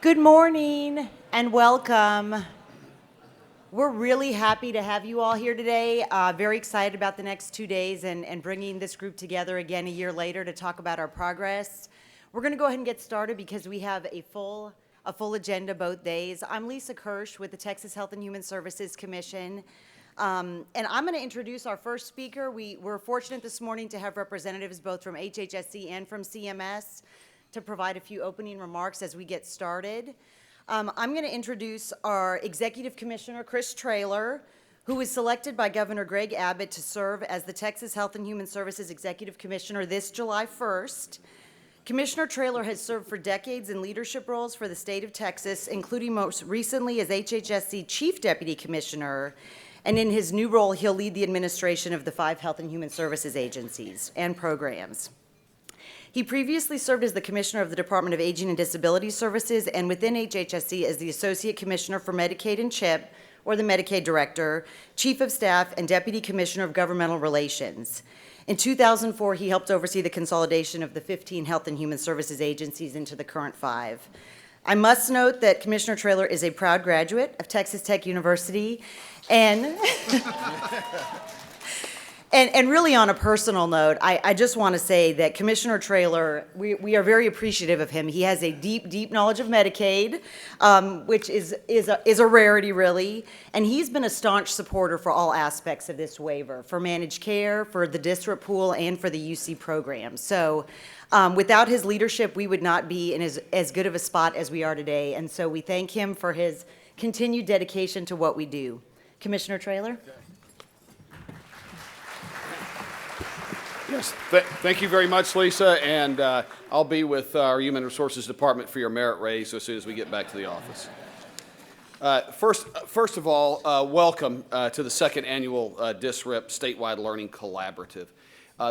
Good morning and welcome. We're really happy to have you all here today. Very excited about the next 2 days and bringing this group together again a year later to talk about our progress. We're going to go ahead and get started because we have a full agenda both days. I'm Lisa Kirsch with the Texas Health and Human Services Commission. And I'm going to introduce our first speaker. We're fortunate this morning to have representatives both from HHSC and from CMS to provide a few opening remarks as we get started. I'm going to introduce our Executive Commissioner, Chris Traylor, who was selected by Governor Greg Abbott to serve as the Texas Health and Human Services Executive Commissioner this July 1st. Commissioner Traylor has served for decades in leadership roles for the state of Texas, including most recently as HHSC Chief Deputy Commissioner, and in his new role, he'll lead the administration of the 5 Health and Human Services agencies and programs. He previously served as the Commissioner of the Department of Aging and Disability Services and within HHSC as the Associate Commissioner for Medicaid and CHIP, or the Medicaid Director, Chief of Staff, and Deputy Commissioner of Governmental Relations. In 2004, he helped oversee the consolidation of the 15 Health and Human Services agencies into the current 5. I must note that Commissioner Traylor is a proud graduate of Texas Tech University, and And really on a personal note, I just want to say that Commissioner Traylor, we are very appreciative of him. He has a deep knowledge of Medicaid, which is a rarity, really. And he's been a staunch supporter for all aspects of this waiver, for managed care, for the DSRIP pool, and for the UC program. So without his leadership, we would not be in as good of a spot as we are today. And so we thank him for his continued dedication to what we do. Commissioner Traylor? Okay. Yes, thank you very much, Lisa, and I'll be with our Human Resources Department for your merit raise as soon as we get back to the office. First of all, welcome to the second annual DSRIP Statewide Learning Collaborative.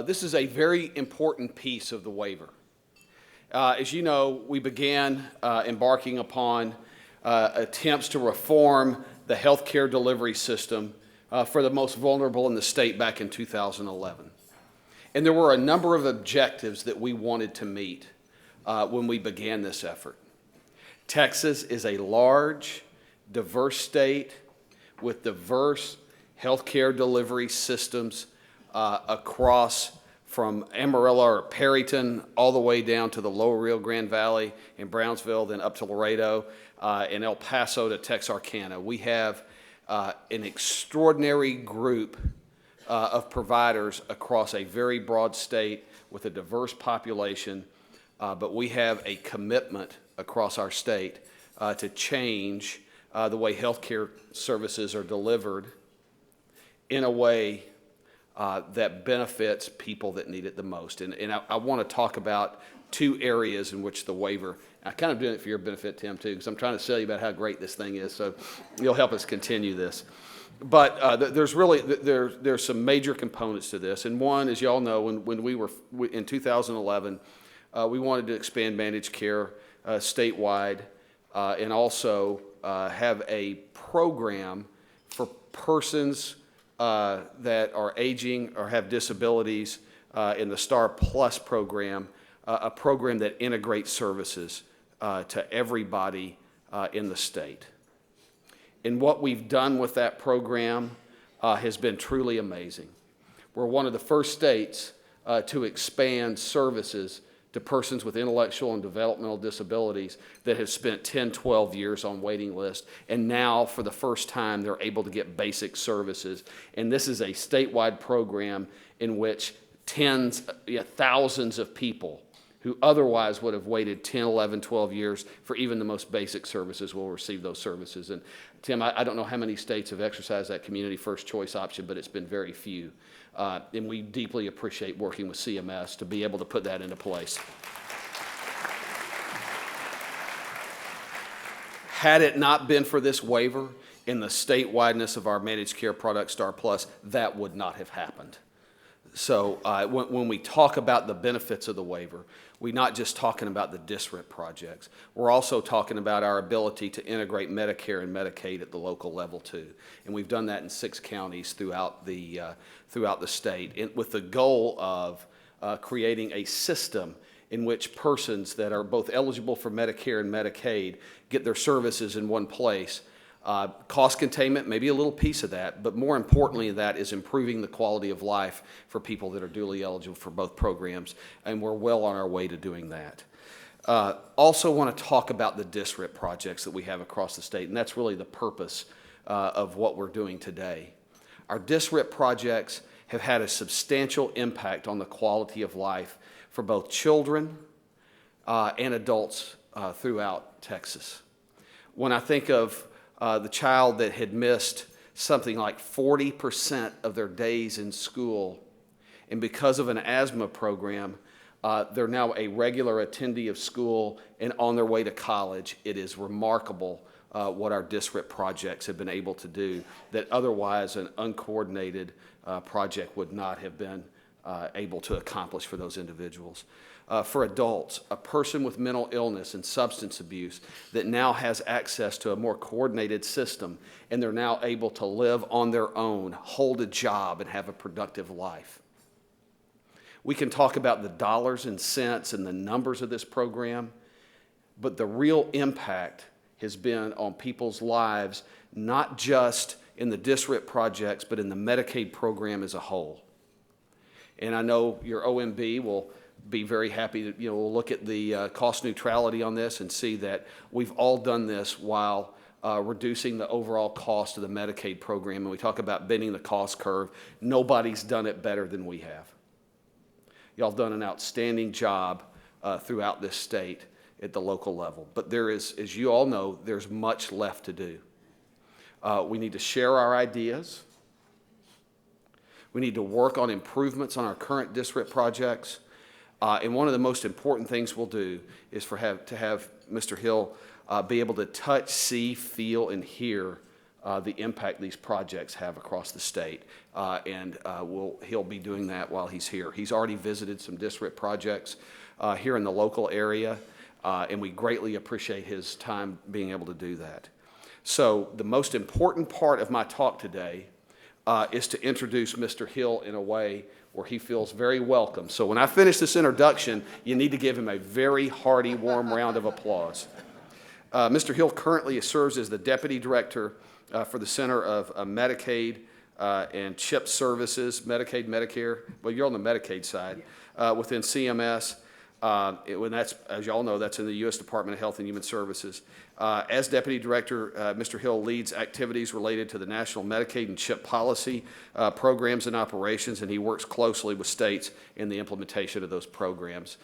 This is a very important piece of the waiver. As you know, we began embarking upon attempts to reform the healthcare delivery system for the most vulnerable in the state back in 2011. And there were a number of objectives that we wanted to meet when we began this effort. Texas is a large, diverse state with diverse healthcare delivery systems across from Amarillo or Perryton all the way down to the lower Rio Grande Valley in Brownsville, then up to Laredo, and El Paso to Texarkana. We have an extraordinary group of providers across a very broad state with a diverse population, but we have a commitment across our state to change the way healthcare services are delivered in a way that benefits people that need it the most. And I want to talk about 2 areas in which the waiver, I'm kind of doing it for your benefit, Tim, too, because I'm trying to tell you about how great this thing is, so you'll help us continue this. But there's some major components to this, and one, as you all know, when we were in 2011, we wanted to expand managed care statewide, and also have a program for persons that are aging or have disabilities in the STAR Plus program, a program that integrates services to everybody in the state. And what we've done with that program has been truly amazing. We're one of the first states to expand services to persons with intellectual and developmental disabilities that have spent 10, 12 years on waiting lists, and now for the first time they're able to get basic services. And this is a statewide program in which thousands of people who otherwise would have waited 10, 11, 12 years for even the most basic services will receive those services. And Tim, I don't know how many states have exercised that community first choice option, but it's been very few. And we deeply appreciate working with CMS to be able to put that into place. Had it not been for this waiver and the statewide-ness of our managed care product, Star Plus, that would not have happened. So when we talk about the benefits of the waiver, we're not just talking about the DSRIP projects. We're also talking about our ability to integrate Medicare and Medicaid at the local level too. And we've done that in 6 counties throughout the state with the goal of creating a system in which persons that are both eligible for Medicare and Medicaid get their services in one place. Cost containment may be a little piece of that, but more importantly that is improving the quality of life for people that are duly eligible for both programs, and we're well on our way to doing that. Also want to talk about the DSRIP projects that we have across the state, and that's really the purpose of what we're doing today. Our DSRIP projects have had a substantial impact on the quality of life for both children and adults throughout Texas. When I think of the child that had missed something like 40% of their days in school, and because of an asthma program, they're now a regular attendee of school and on their way to college. It is remarkable what our DSRIP projects have been able to do that otherwise an uncoordinated project would not have been able to accomplish for those individuals. For adults, a person with mental illness and substance abuse that now has access to a more coordinated system, and they're now able to live on their own, hold a job, and have a productive life. We can talk about the dollars and cents and the numbers of this program, but the real impact has been on people's lives, not just in the DSRIP projects, but in the Medicaid program as a whole. And I know your OMB will be very happy to we'll look at the cost neutrality on this and see that we've all done this while reducing the overall cost of the Medicaid program. And we talk about bending the cost curve. Nobody's done it better than we have. Y'all have done an outstanding job throughout this state at the local level. But there is, as you all know, there's much left to do. We need to share our ideas. We need to work on improvements on our current DSRIP projects. And one of the most important things we'll do is to have Mr. Hill be able to touch, see, feel, and hear the impact these projects have across the state. He'll be doing that while he's here. He's already visited some DSRIP projects here in the local area, and we greatly appreciate his time being able to do that. So the most important part of my talk today is to introduce Mr. Hill in a way where he feels very welcome. So when I finish this introduction, you need to give him a very hearty, warm round of applause. Mr. Hill currently serves as the Deputy Director for the Center of Medicaid and CHIP Services, Medicaid, Medicare. Well, you're on the Medicaid side within CMS. That's, as you all know, that's in the U.S. Department of Health and Human Services. As Deputy Director, Mr. Hill leads activities related to the National Medicaid and CHIP policy programs and operations, and he works closely with states in the implementation of those programs.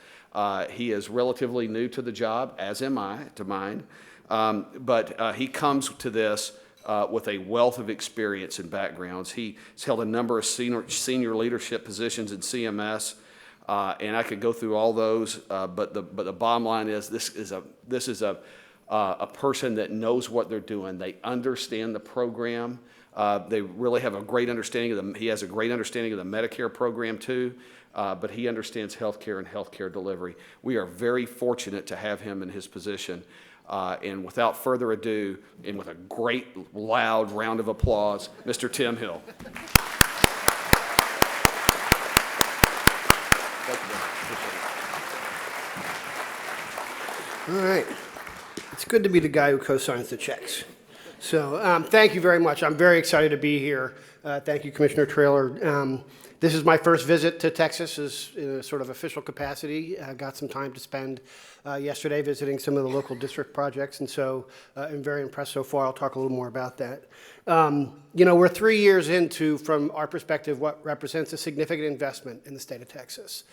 He is relatively new to the job, as am I, to mine, but he comes to this with a wealth of experience and backgrounds. He's held a number of senior leadership positions in CMS. And I could go through all those, but the bottom line is this is a person that knows what they're doing. They understand the program. They really have a great understanding he has a great understanding of the Medicare program too, but he understands healthcare and healthcare delivery. We are very fortunate to have him in his position. And without further ado, and with a great loud round of applause, Mr. Tim Hill. All right. It's good to be the guy who co-signs the checks. So thank you very much. I'm very excited to be here. Thank you, Commissioner Traylor. This is my first visit to Texas as in a sort of official capacity. I got some time to spend yesterday visiting some of the local district projects, and so I'm very impressed so far. I'll talk a little more about that. We're 3 years into, from our perspective, what represents a significant investment in the state of Texas.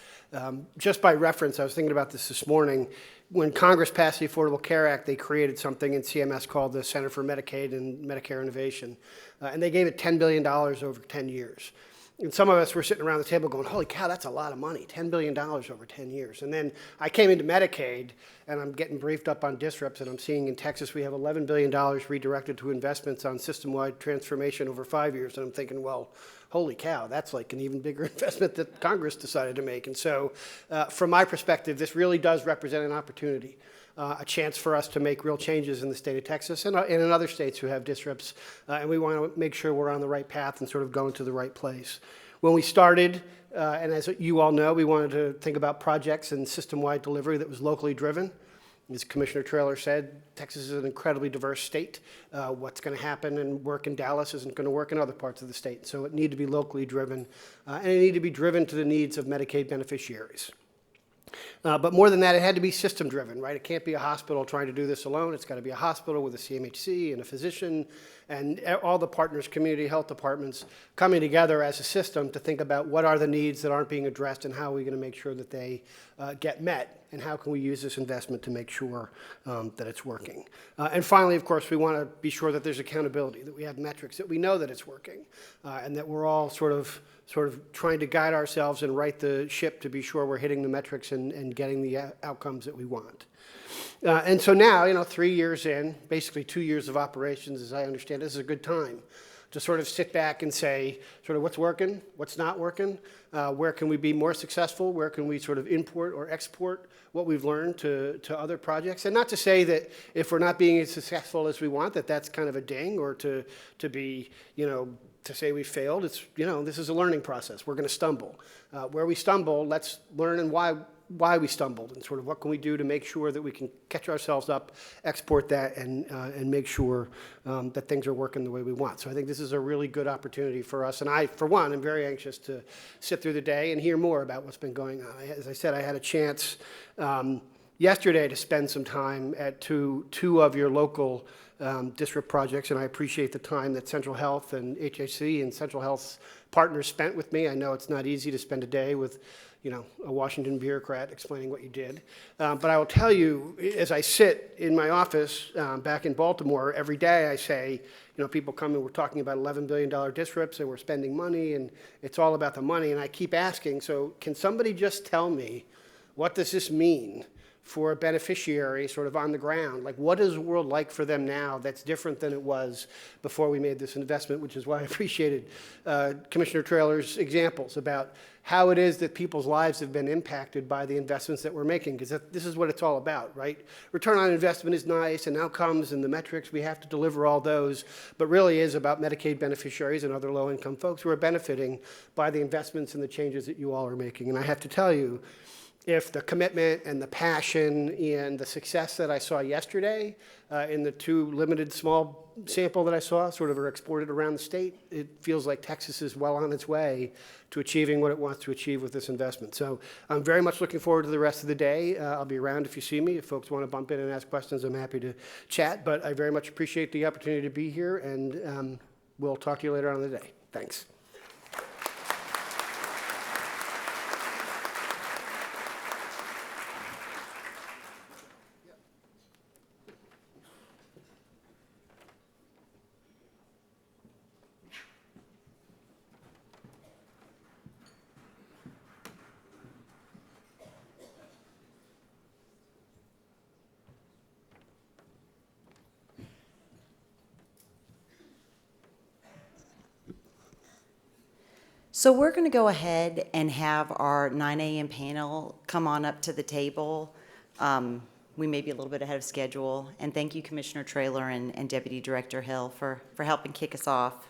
Just by reference, I was thinking about this morning. When Congress passed the Affordable Care Act, they created something in CMS called the Center for Medicaid and Medicare Innovation, and they gave it $10 billion over 10 years. And some of us were sitting around the table going, holy cow, that's a lot of money, $10 billion over 10 years. And then I came into Medicaid, and I'm getting briefed up on DSRIPs, and I'm seeing in Texas we have $11 billion redirected to investments on system-wide transformation over 5 years. And I'm thinking, well, holy cow, that's like an even bigger investment that Congress decided to make. And so from my perspective, this really does represent an opportunity, a chance for us to make real changes in the state of Texas and in other states who have DSRIPs. And we want to make sure we're on the right path and sort of going to the right place. When we started, and as you all know, we wanted to think about projects and system-wide delivery that was locally driven. As Commissioner Traylor said, Texas is an incredibly diverse state. What's going to happen and work in Dallas isn't going to work in other parts of the state. So it needed to be locally driven, and it needed to be driven to the needs of Medicaid beneficiaries. But more than that, it had to be system-driven, right? It can't be a hospital trying to do this alone. It's got to be a hospital with a CMHC and a physician and all the partners, community health departments, coming together as a system to think about what are the needs that aren't being addressed and how are we going to make sure that they get met, and how can we use this investment to make sure that it's working. And finally, of course, we want to be sure that there's accountability, that we have metrics, that we know that it's working, and that we're all sort of trying to guide ourselves and right the ship to be sure we're hitting the metrics and getting the outcomes that we want. And so now, 3 years in, basically 2 years of operations, as I understand, this is a good time to sort of sit back and say, sort of what's working, what's not working, where can we be more successful, where can we sort of import or export what we've learned to other projects. And not to say that if we're not being as successful as we want, that's kind of a ding, or to be, to say we failed. It's, this is a learning process. We're going to stumble. Where we stumble, let's learn and why we stumbled, and sort of what can we do to make sure that we can catch ourselves up, export that, and make sure that things are working the way we want. So I think this is a really good opportunity for us. And I, for one, am very anxious to sit through the day and hear more about what's been going on. As I said, I had a chance yesterday to spend some time at two of your local DSRIP projects, and I appreciate the time that Central Health and HHC and Central Health's partners spent with me. I know it's not easy to spend a day with a Washington bureaucrat explaining what you did. But I will tell you, as I sit in my office back in Baltimore, every day I say, people come and we're talking about $11 billion DSRIPs and we're spending money and it's all about the money. And I keep asking, so can somebody just tell me, what does this mean for a beneficiary sort of on the ground? Like, what is the world like for them now that's different than it was before we made this investment, which is why I appreciated Commissioner Traylor's examples about how it is that people's lives have been impacted by the investments that we're making, because this is what it's all about, right? Return on investment is nice, and outcomes and the metrics, we have to deliver all those, but really is about Medicaid beneficiaries and other low-income folks who are benefiting by the investments and the changes that you all are making. And I have to tell you, if the commitment and the passion and the success that I saw yesterday in the two limited small sample that I saw sort of are exported around the state, it feels like Texas is well on its way to achieving what it wants to achieve with this investment. So I'm very much looking forward to the rest of the day. I'll be around if you see me. If folks want to bump in and ask questions, I'm happy to chat. But I very much appreciate the opportunity to be here, and we'll talk to you later on in the day. Thanks. So we're going to go ahead and have our 9 a.m. panel come on up to the table. We may be a little bit ahead of schedule. And thank you, Commissioner Traylor and Deputy Director Hill, for helping kick us off.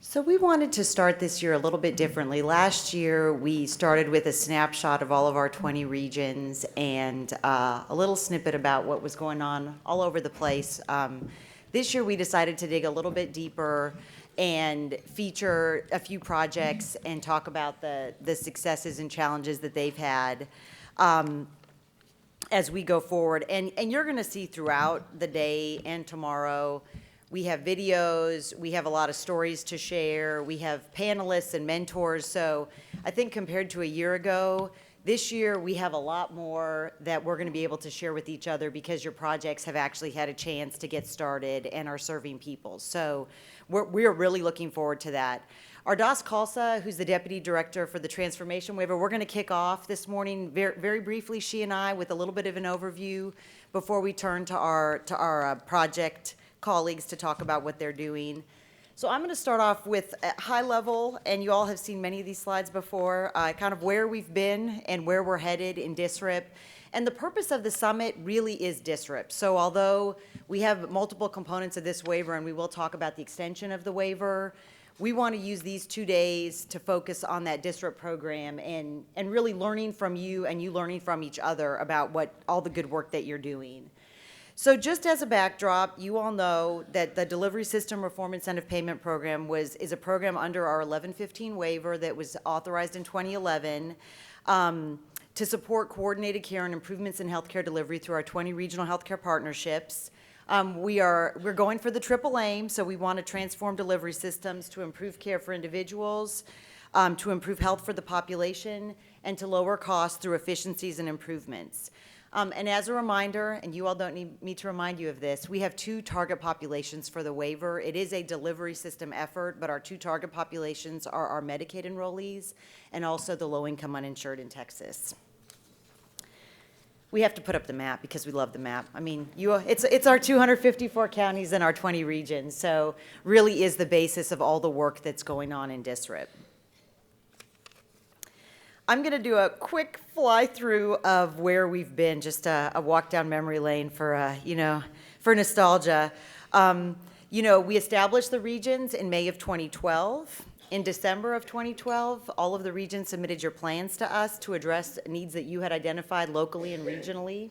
So we wanted to start this year a little bit differently. Last year, we started with a snapshot of all of our 20 regions and a little snippet about what was going on all over the place. This year, we decided to dig a little bit deeper and feature a few projects and talk about the successes and challenges that they've had as we go forward. And you're going to see throughout the day and tomorrow, we have videos, we have a lot of stories to share, we have panelists and mentors. So I think compared to a year ago, this year we have a lot more that we're going to be able to share with each other because your projects have actually had a chance to get started and are serving people. So we're really looking forward to that. Ardas Khalsa, who's the Deputy Director for the Transformation Waiver, we're going to kick off this morning very, very briefly, she and I, with a little bit of an overview before we turn to our project colleagues to talk about what they're doing. So I'm going to start off with a high level, and you all have seen many of these slides before, kind of where we've been and where we're headed in DSRIP. And the purpose of the summit really is DSRIP. So although we have multiple components of this waiver, and we will talk about the extension of the waiver, we want to use these 2 days to focus on that DSRIP program and really learning from you and you learning from each other about all the good work that you're doing. So just as a backdrop, you all know that the Delivery System Reform Incentive Payment Program is a program under our 1115 waiver that was authorized in 2011 to support coordinated care and improvements in healthcare delivery through our 20 regional healthcare partnerships. We're going for the triple aim, so we want to transform delivery systems to improve care for individuals, to improve health for the population, and to lower costs through efficiencies and improvements. And as a reminder, and you all don't need me to remind you of this, we have 2 target populations for the waiver. It is a delivery system effort, but our 2 target populations are our Medicaid enrollees and also the low-income uninsured in Texas. We have to put up the map because we love the map. I mean, it's our 254 counties and our 20 regions, so really is the basis of all the work that's going on in DSRIP. I'm going to do a quick fly-through of where we've been, just a walk down memory lane for nostalgia. We established the regions in May of 2012. In December of 2012, all of the regions submitted your plans to us to address needs that you had identified locally and regionally.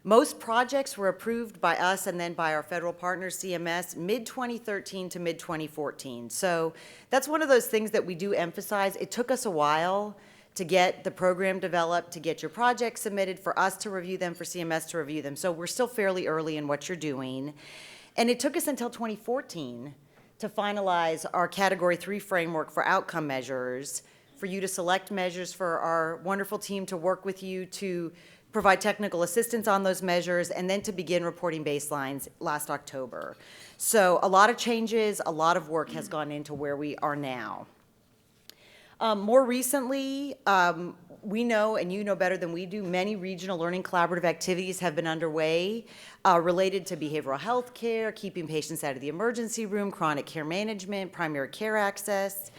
Most projects were approved by us and then by our federal partners, CMS, mid-2013 to mid-2014. So that's one of those things that we do emphasize. It took us a while to get the program developed, to get your projects submitted, for us to review them, for CMS to review them. So we're still fairly early in what you're doing. And it took us until 2014 to finalize our Category 3 framework for outcome measures, for you to select measures, for our wonderful team to work with you to provide technical assistance on those measures, and then to begin reporting baselines last October. So a lot of changes, a lot of work has gone into where we are now. More recently, we know, and you know better than we do, many regional learning collaborative activities have been underway related to behavioral health care, keeping patients out of the emergency room, chronic care management, primary care access.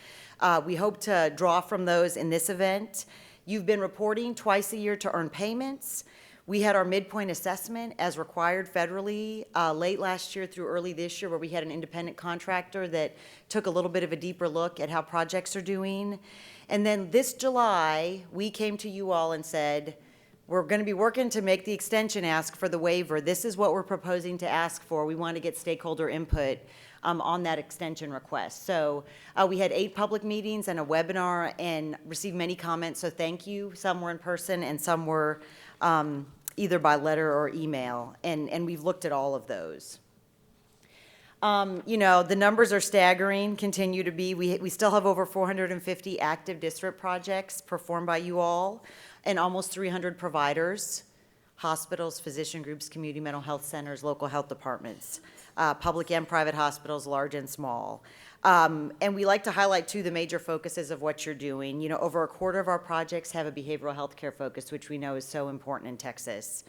We hope to draw from those in this event. You've been reporting twice a year to earn payments. We had our midpoint assessment as required federally late last year through early this year, where we had an independent contractor that took a little bit of a deeper look at how projects are doing. And then this July, we came to you all and said, we're going to be working to make the extension ask for the waiver. This is what we're proposing to ask for. We want to get stakeholder input on that extension request. So we had 8 public meetings and a webinar and received many comments, so thank you. Some were in person and some were either by letter or email, and we've looked at all of those. The numbers are staggering, continue to be. We still have over 450 active DSRIP projects performed by you all, and almost 300 providers, hospitals, physician groups, community mental health centers, local health departments, public and private hospitals, large and small. And we like to highlight, too, the major focuses of what you're doing. Over a quarter of our projects have a behavioral health care focus, which we know is so important in Texas.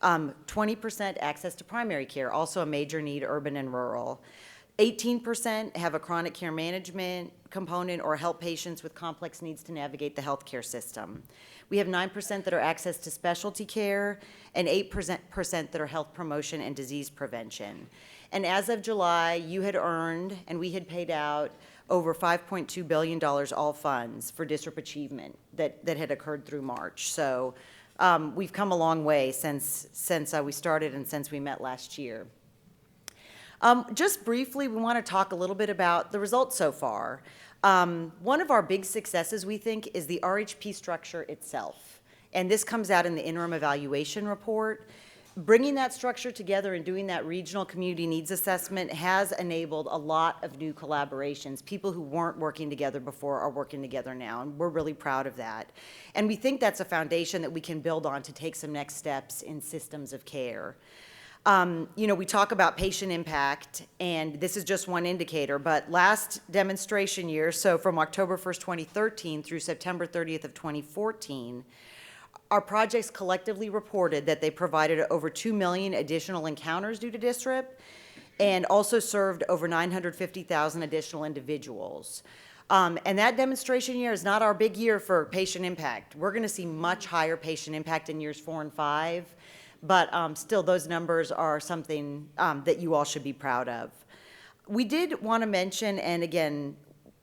20% access to primary care, also a major need, urban and rural. 18% have a chronic care management component or help patients with complex needs to navigate the healthcare system. We have 9% that are access to specialty care and 8% that are health promotion and disease prevention. And as of July, you had earned and we had paid out over $5.2 billion all funds for DSRIP achievement that had occurred through March. So we've come a long way since we started and since we met last year. Just briefly, we want to talk a little bit about the results so far. One of our big successes, we think, is the RHP structure itself. And this comes out in the interim evaluation report. Bringing that structure together and doing that regional community needs assessment has enabled a lot of new collaborations. People who weren't working together before are working together now, and we're really proud of that. And we think that's a foundation that we can build on to take some next steps in systems of care. We talk about patient impact, and this is just one indicator, but last demonstration year, so from October 1st, 2013 through September 30th of 2014, our projects collectively reported that they provided over 2 million additional encounters due to DSRIP and also served over 950,000 additional individuals. And that demonstration year is not our big year for patient impact. We're going to see much higher patient impact in years 4 and 5, but still those numbers are something that you all should be proud of. We did want to mention, and again,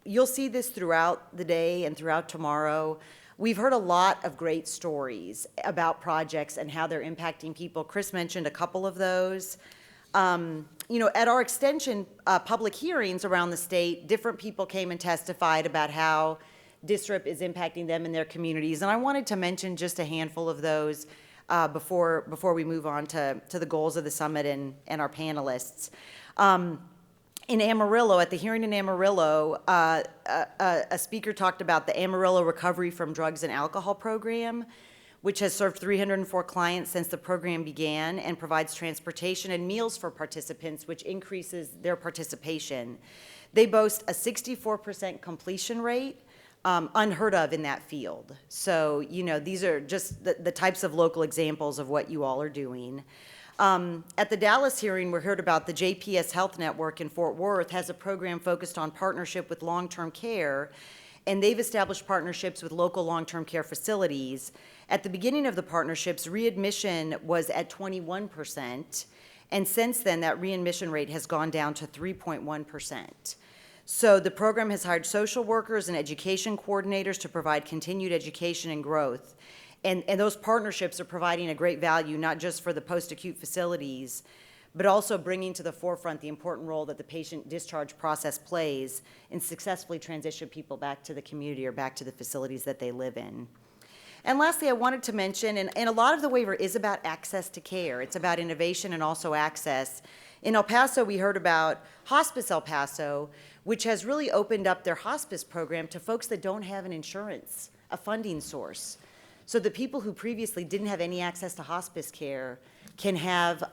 you'll see this throughout the day and throughout tomorrow, we've heard a lot of great stories about projects and how they're impacting people. Chris mentioned a couple of those. At our extension public hearings around the state, different people came and testified about how DSRIP is impacting them in their communities. And I wanted to mention just a handful of those before we move on to the goals of the summit and our panelists. In Amarillo, at the hearing in Amarillo, a speaker talked about the Amarillo Recovery from Drugs and Alcohol program, which has served 304 clients since the program began and provides transportation and meals for participants, which increases their participation. They boast a 64% completion rate, unheard of in that field. So, these are just the types of local examples of what you all are doing. At the Dallas hearing, we heard about the JPS Health Network in Fort Worth has a program focused on partnership with long-term care, and they've established partnerships with local long-term care facilities. At the beginning of the partnerships, readmission was at 21%, and since then, that readmission rate has gone down to 3.1%. So the program has hired social workers and education coordinators to provide continued education and growth. And those partnerships are providing a great value, not just for the post-acute facilities, but also bringing to the forefront the important role that the patient discharge process plays in successfully transition people back to the community or back to the facilities that they live in. And lastly, I wanted to mention, and a lot of the waiver is about access to care. It's about innovation and also access. In El Paso, we heard about Hospice El Paso, which has really opened up their hospice program to folks that don't have an insurance, a funding source. So the people who previously didn't have any access to hospice care can have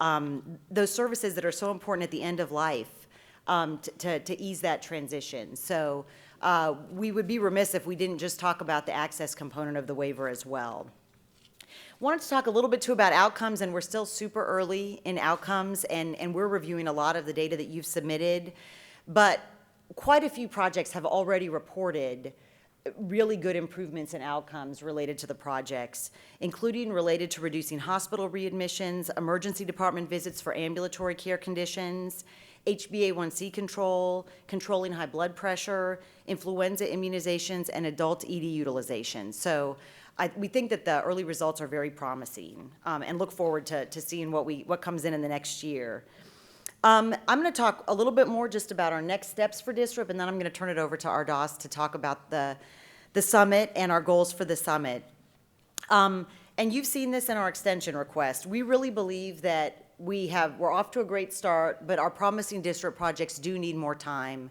those services that are so important at the end of life to ease that transition. So we would be remiss if we didn't just talk about the access component of the waiver as well. Wanted to talk a little bit too about outcomes, and we're still super early in outcomes, and we're reviewing a lot of the data that you've submitted, but quite a few projects have already reported really good improvements in outcomes related to the projects, including related to reducing hospital readmissions, emergency department visits for ambulatory care conditions, HbA1c control, controlling high blood pressure, influenza immunizations, and adult ED utilization. So we think that the early results are very promising, and look forward to seeing what comes in the next year. I'm going to talk a little bit more just about our next steps for DSRIP, and then I'm going to turn it over to Ardas to talk about the summit and our goals for the summit. And you've seen this in our extension request. We really believe that we're off to a great start, but our promising DSRIP projects do need more time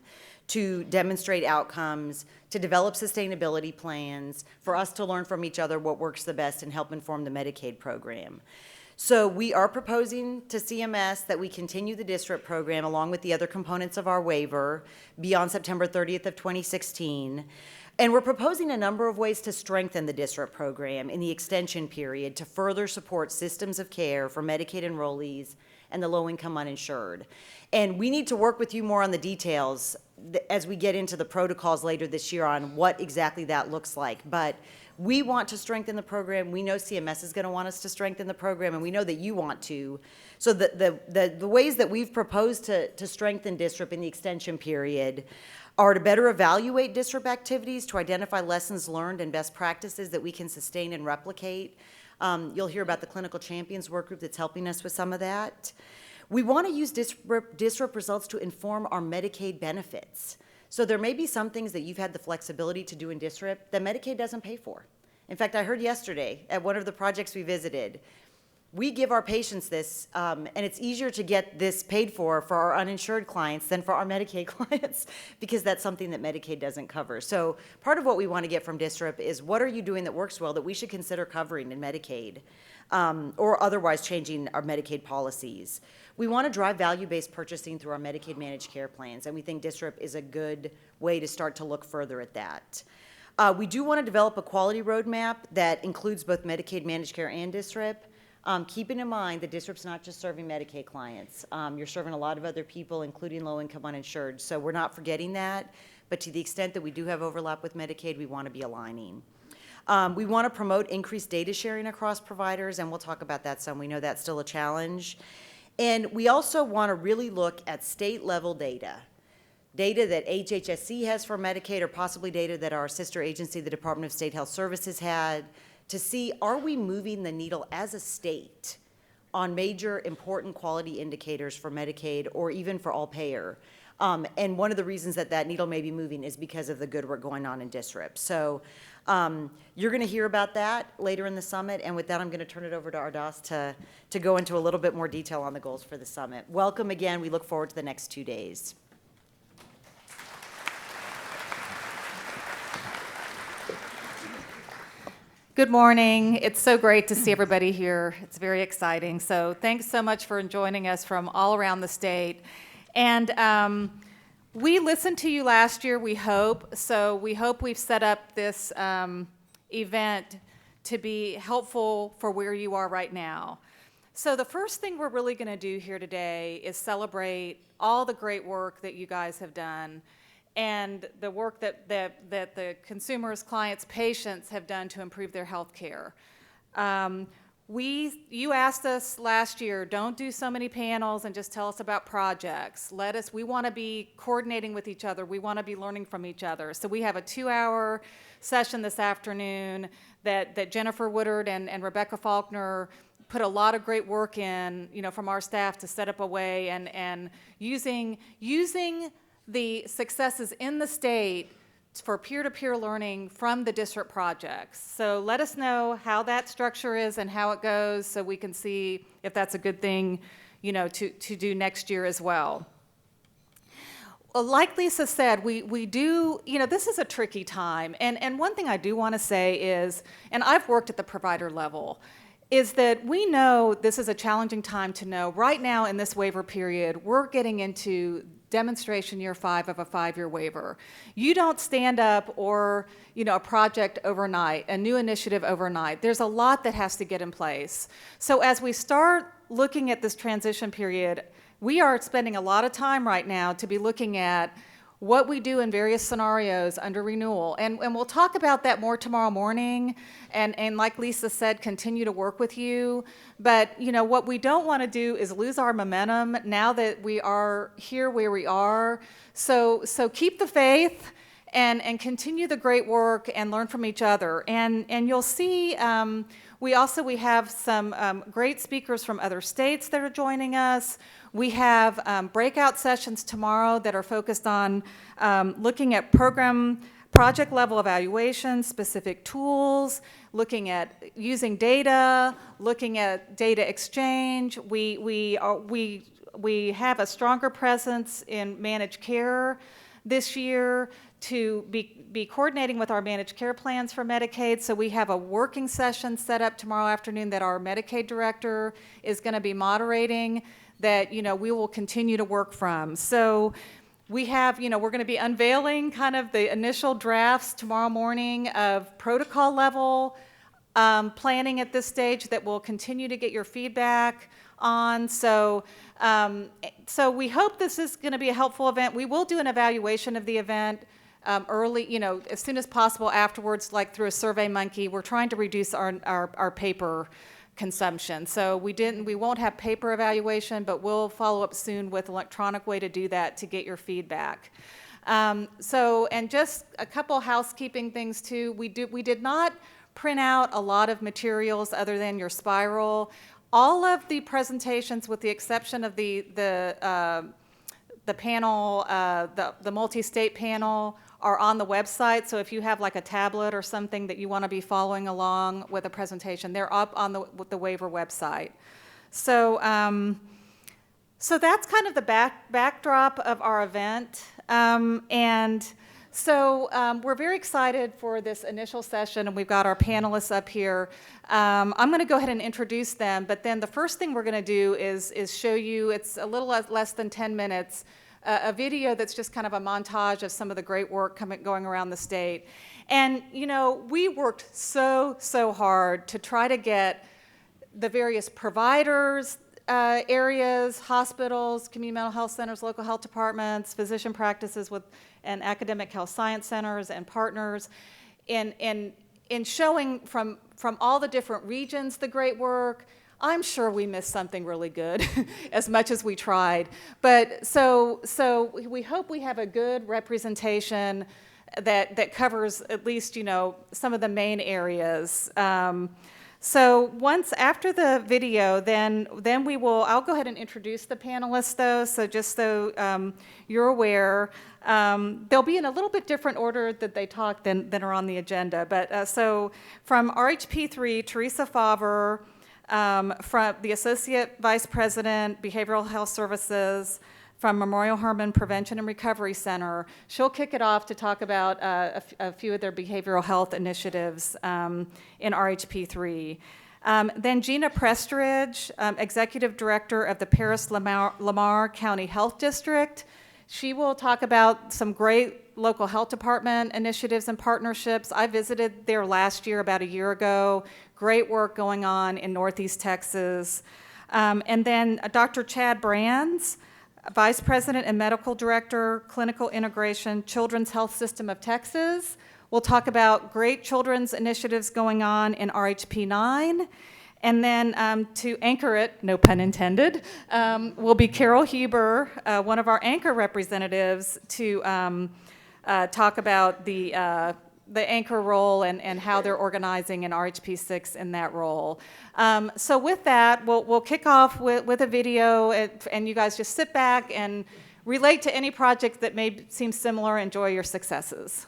to demonstrate outcomes, to develop sustainability plans, for us to learn from each other what works the best and help inform the Medicaid program. So we are proposing to CMS that we continue the DSRIP program along with the other components of our waiver beyond September 30th of 2016. And we're proposing a number of ways to strengthen the DSRIP program in the extension period to further support systems of care for Medicaid enrollees and the low-income uninsured. And we need to work with you more on the details as we get into the protocols later this year on what exactly that looks like. But we want to strengthen the program. We know CMS is going to want us to strengthen the program, and we know that you want to. So the ways that we've proposed to strengthen DSRIP in the extension period are to better evaluate DSRIP activities, to identify lessons learned and best practices that we can sustain and replicate. You'll hear about the Clinical Champions work group that's helping us with some of that. We want to use DSRIP results to inform our Medicaid benefits. So there may be some things that you've had the flexibility to do in DSRIP that Medicaid doesn't pay for. In fact, I heard yesterday at one of the projects we visited, we give our patients this, and it's easier to get this paid for our uninsured clients than for our Medicaid clients, because that's something that Medicaid doesn't cover. So part of what we want to get from DSRIP is what are you doing that works well that we should consider covering in Medicaid? or otherwise changing our Medicaid policies. We want to drive value-based purchasing through our Medicaid managed care plans, and we think DSRIP is a good way to start to look further at that. We do want to develop a quality roadmap that includes both Medicaid managed care and DSRIP. Keeping in mind that DSRIP's not just serving Medicaid clients. You're serving a lot of other people, including low-income uninsured, so we're not forgetting that. But to the extent that we do have overlap with Medicaid, we want to be aligning. We want to promote increased data sharing across providers, and we'll talk about that some. We know that's still a challenge. And we also want to really look at state-level data that HHSC has for Medicaid, or possibly data that our sister agency, the Department of State Health Services, had, to see, are we moving the needle as a state on major important quality indicators for Medicaid or even for all payer? And one of the reasons that that needle may be moving is because of the good work going on in DSRIP. So you're going to hear about that later in the summit, and with that, I'm going to turn it over to Ardas to go into a little bit more detail on the goals for the summit. Welcome again. We look forward to the next 2 days. Good morning. It's so great to see everybody here. It's very exciting. So thanks so much for joining us from all around the state. And we listened to you last year, we hope. So we hope we've set up this event to be helpful for where you are right now. So the first thing we're really going to do here today is celebrate all the great work that you guys have done and the work that the consumers, clients, patients have done to improve their health care. You asked us last year, don't do so many panels and just tell us about projects. We want to be coordinating with each other. We want to be learning from each other. So we have a 2-hour session this afternoon that Jennifer Woodard and Rebecca Faulkner put a lot of great work in, from our staff to set up a way and using the successes in the state for peer-to-peer learning from the DSRIP projects. So let us know how that structure is and how it goes so we can see if that's a good thing, to do next year as well. Well, like Lisa said, we do, this is a tricky time. And one thing I do want to say is, and I've worked at the provider level, is that we know this is a challenging time to know. Right now in this waiver period, we're getting into demonstration year 5 of a 5-year waiver. You don't stand up or, a project overnight, a new initiative overnight. There's a lot that has to get in place. So as we start looking at this transition period, we are spending a lot of time right now to be looking at what we do in various scenarios under renewal. And we'll talk about that more tomorrow morning. And like Lisa said, continue to work with you. But, what we don't want to do is lose our momentum now that we are here where we are. So keep the faith and continue the great work and learn from each other. And you'll see we have some great speakers from other states that are joining us. We have breakout sessions tomorrow that are focused on looking at project level evaluation, specific tools, looking at using data, looking at data exchange. We have a stronger presence in managed care this year to be coordinating with our managed care plans for Medicaid. So we have a working session set up tomorrow afternoon that our Medicaid director is going to be moderating that, we will continue to work from. So we have, we're going to be unveiling kind of the initial drafts tomorrow morning of protocol level planning at this stage that we'll continue to get your feedback on. So we hope this is going to be a helpful event. We will do an evaluation of the event early, as soon as possible afterwards, like through a Survey Monkey. We're trying to reduce our paper consumption. So we won't have paper evaluation, but we'll follow up soon with electronic way to do that to get your feedback. And just a couple housekeeping things too. We did not print out a lot of materials other than your spiral. All of the presentations, with the exception of the panel, the multi-state panel, are on the website. So if you have like a tablet or something that you want to be following along with a presentation, they're up on the waiver website. So so that's kind of the backdrop of our event. And So we're very excited for this initial session, and we've got our panelists up here. I'm going to go ahead and introduce them, but then the first thing we're going to do is show you, it's a little less than 10 minutes, a video that's just kind of a montage of some of the great work going around the state. And, you know, we worked so hard to try to get the various providers, areas, hospitals, community mental health centers, local health departments, physician practices and academic health science centers and partners in showing from all the different regions the great work. I'm sure we missed something really good as much as we tried. But so we hope we have a good representation that covers at least, you know, some of the main areas. So once after the video, then I'll go ahead and introduce the panelists though, so just so you're aware. They'll be in a little bit different order that they talk than are on the agenda. But so from RHP3, Teresa Favre, from the Associate Vice President, Behavioral Health Services, from Memorial Hermann Prevention and Recovery Center. She'll kick it off to talk about a few of their behavioral health initiatives in RHP3. Then Gina Prestridge, Executive Director of the Paris-Lamar County Health District. She will talk about some great local health department initiatives and partnerships. I visited there last year, about a year ago. Great work going on in Northeast Texas. And then Dr. Chad Brands, Vice President and Medical Director, Clinical Integration, Children's Health System of Texas. We'll talk about great children's initiatives going on in RHP9. And then to anchor it, no pun intended, will be Carol Huber, one of our anchor representatives, to talk about the anchor role and how they're organizing in RHP6 in that role. So with that, we'll kick off with a video, and you guys just sit back and relate to any project that may seem similar, enjoy your successes.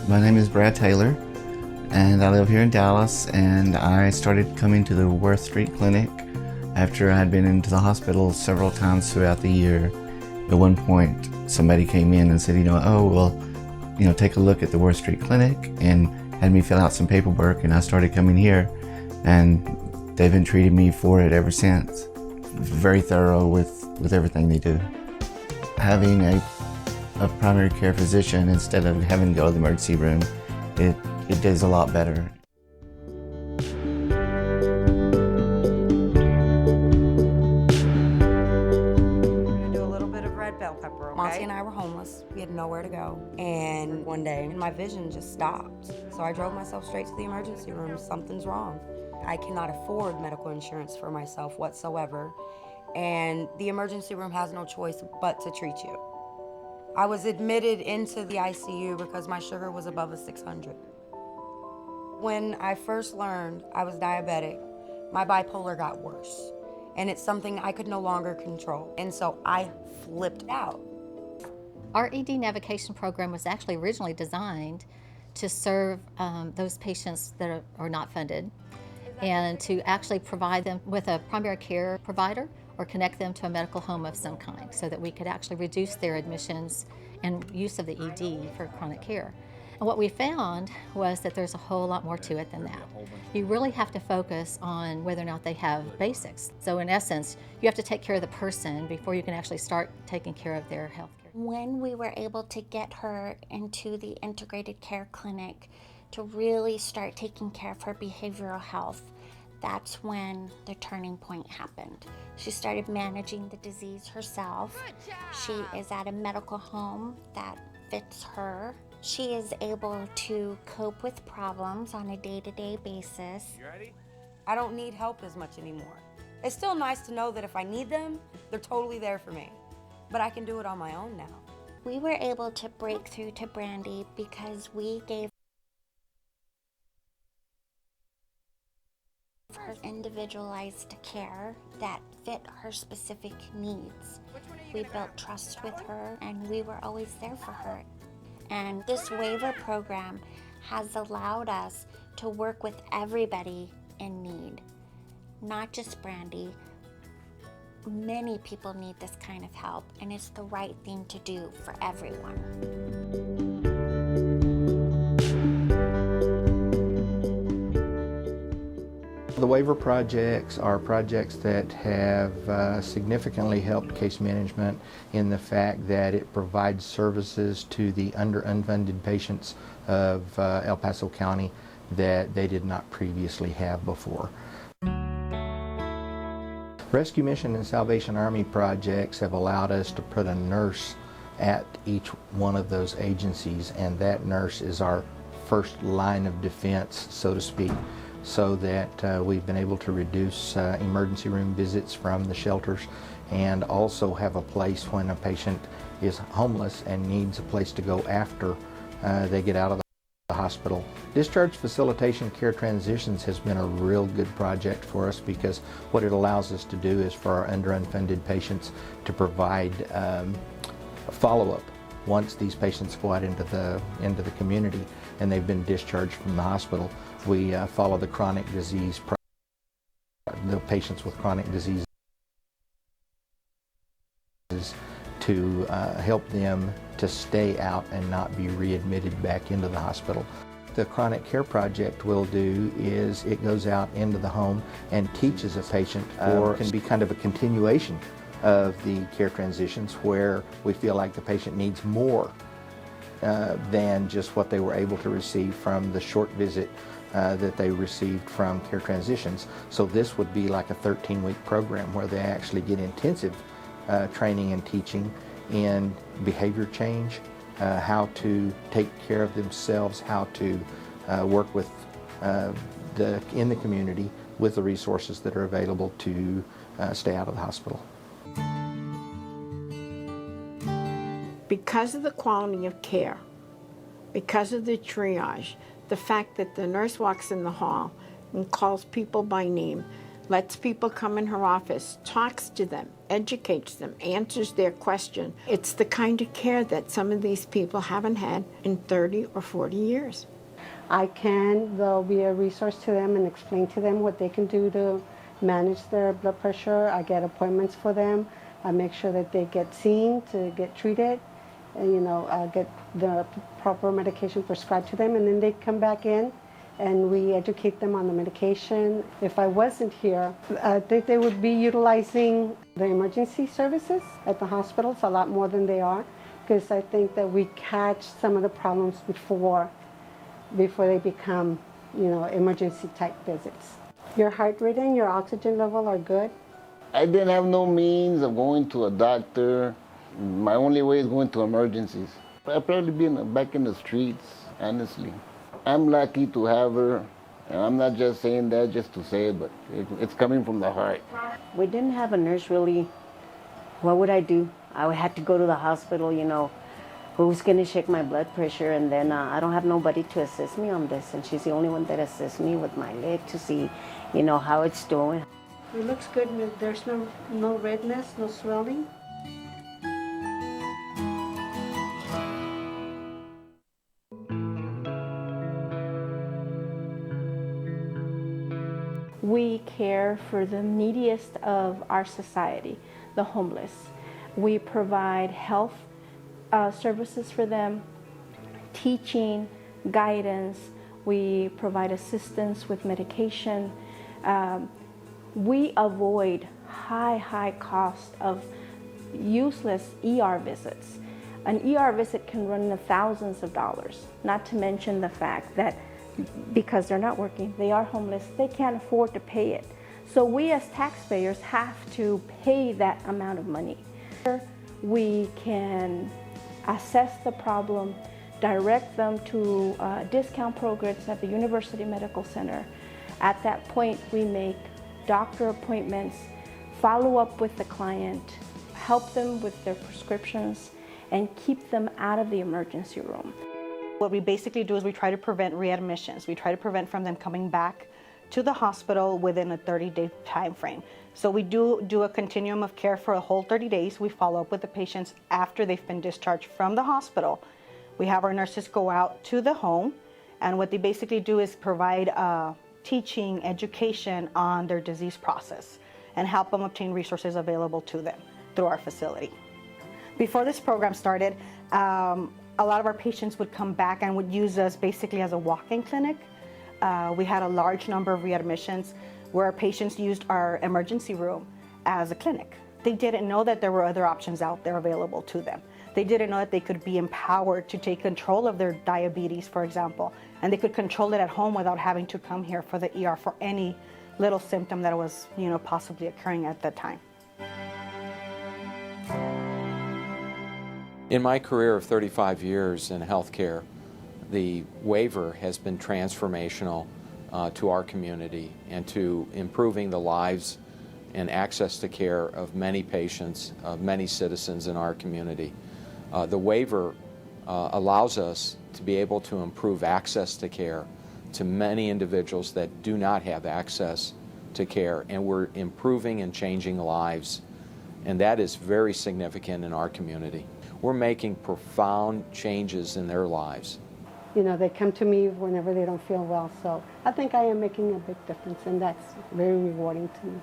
My name is Brad Taylor, and I live here in Dallas, and I started coming to the Worth Street Clinic after I had been into the hospital several times throughout the year. At one point, somebody came in and said, take a look at the Worth Street Clinic, and had me fill out some paperwork, and I started coming here, and they've been treating me for it ever since. Very thorough with everything they do. Having a primary care physician instead of having to go to the emergency room, it does a lot better. We're gonna do a little bit of red bell pepper, okay? Monty and I were homeless. We had nowhere to go. And one day, my vision just stopped. So I drove myself straight to the emergency room. Something's wrong. I cannot afford medical insurance for myself whatsoever. And the emergency room has no choice but to treat you. I was admitted into the ICU because my sugar was above a 600. When I first learned I was diabetic, my bipolar got worse. And it's something I could no longer control. And so I flipped out. Our ED navigation program was actually originally designed to serve those patients that are not funded, and to actually provide them with a primary care provider or connect them to a medical home of some kind, so that we could actually reduce their admissions and use of the ED for chronic care. And what we found was that there's a whole lot more to it than that. You really have to focus on whether or not they have basics. So in essence, you have to take care of the person before you can actually start taking care of their health care. When we were able to get her into the integrated care clinic to really start taking care of her behavioral health, that's when the turning point happened. She started managing the disease herself. She is at a medical home that fits her. She is able to cope with problems on a day-to-day basis. You ready? I don't need help as much anymore. It's still nice to know that if I need them, they're totally there for me. But I can do it on my own now. We were able to break through to Brandy because we gave her individualized care that fit her specific needs. We built trust with her, and we were always there for her. And this waiver program has allowed us to work with everybody in need, not just Brandy. Many people need this kind of help, and it's the right thing to do for everyone. The waiver projects are projects that have significantly helped case management in the fact that it provides services to the unfunded patients of El Paso County that they did not previously have before. Rescue Mission and Salvation Army projects have allowed us to put a nurse at each one of those agencies, and that nurse is our first line of defense, so to speak, so that we've been able to reduce emergency room visits from the shelters and also have a place when a patient is homeless and needs a place to go after they get out of the hospital. Discharge Facilitation Care Transitions has been a real good project for us because what it allows us to do is for our unfunded patients to provide follow-up once these patients go out into the community and they've been discharged from the hospital. We follow the chronic disease, the patients with chronic diseases, to help them to stay out and not be readmitted back into the hospital. The Chronic Care Project will do is it goes out into the home and teaches a patient, or can be kind of a continuation of the care transitions where we feel like the patient needs more than just what they were able to receive from the short visit that they received from care transitions. So this would be like a 13-week program where they actually get intensive training and teaching in behavior change, how to take care of themselves, how to work with in the community with the resources that are available to stay out of the hospital. Because of the quality of care, because of the triage, the fact that the nurse walks in the hall and calls people by name, lets people come in her office, talks to them, educates them, answers their question. It's the kind of care that some of these people haven't had in 30 or 40 years. There'll be a resource to them and explain to them what they can do to manage their blood pressure. I get appointments for them. I make sure that they get seen to get treated, and get the proper medication prescribed to them, and then they come back in and we educate them on the medication. If I wasn't here, I think they would be utilizing the emergency services at the hospitals a lot more than they are, because I think that we catch some of the problems before they become, emergency type visits. Your heart rate and your oxygen level are good. I didn't have no means of going to a doctor. My only way is going to emergencies. I'd probably be back in the streets, honestly. I'm lucky to have her, and I'm not just saying that just to say it, but it's coming from the heart. We didn't have a nurse really. What would I do? I would have to go to the hospital, who's going to check my blood pressure, and then I don't have nobody to assist me on this, and she's the only one that assists me with my leg to see, how it's doing. It looks good. There's no redness, no swelling. We care for the neediest of our society, the homeless. We provide health services for them, teaching, guidance. We provide assistance with medication. We avoid high cost of useless ER visits. An ER visit can run in the thousands of dollars, not to mention the fact that because they're not working, they are homeless, they can't afford to pay it. So we as taxpayers have to pay that amount of money. We can assess the problem, direct them to discount programs at the University Medical Center. At that point, we make doctor appointments, follow up with the client, help them with their prescriptions, and keep them out of the emergency room. What we basically do is we try to prevent readmissions. We try to prevent from them coming back to the hospital within a 30-day time frame. So we do a continuum of care for a whole 30 days. We follow up with the patients after they've been discharged from the hospital. We have our nurses go out to the home, and what they basically do is provide teaching, education on their disease process and help them obtain resources available to them through our facility. Before this program started, a lot of our patients would come back and would use us basically as a walk-in clinic. We had a large number of readmissions where our patients used our emergency room as a clinic. They didn't know that there were other options out there available to them. They didn't know that they could be empowered to take control of their diabetes, for example, and they could control it at home without having to come here for the ER for any little symptom that was, possibly occurring at that time. In my career of 35 years in healthcare, the waiver has been transformational to our community and to improving the lives and access to care of many patients, of many citizens in our community. The waiver allows us to be able to improve access to care to many individuals that do not have access to care, and we're improving and changing lives, and that is very significant in our community. We're making profound changes in their lives. They come to me whenever they don't feel well, so I think I am making a big difference, and that's very rewarding to me.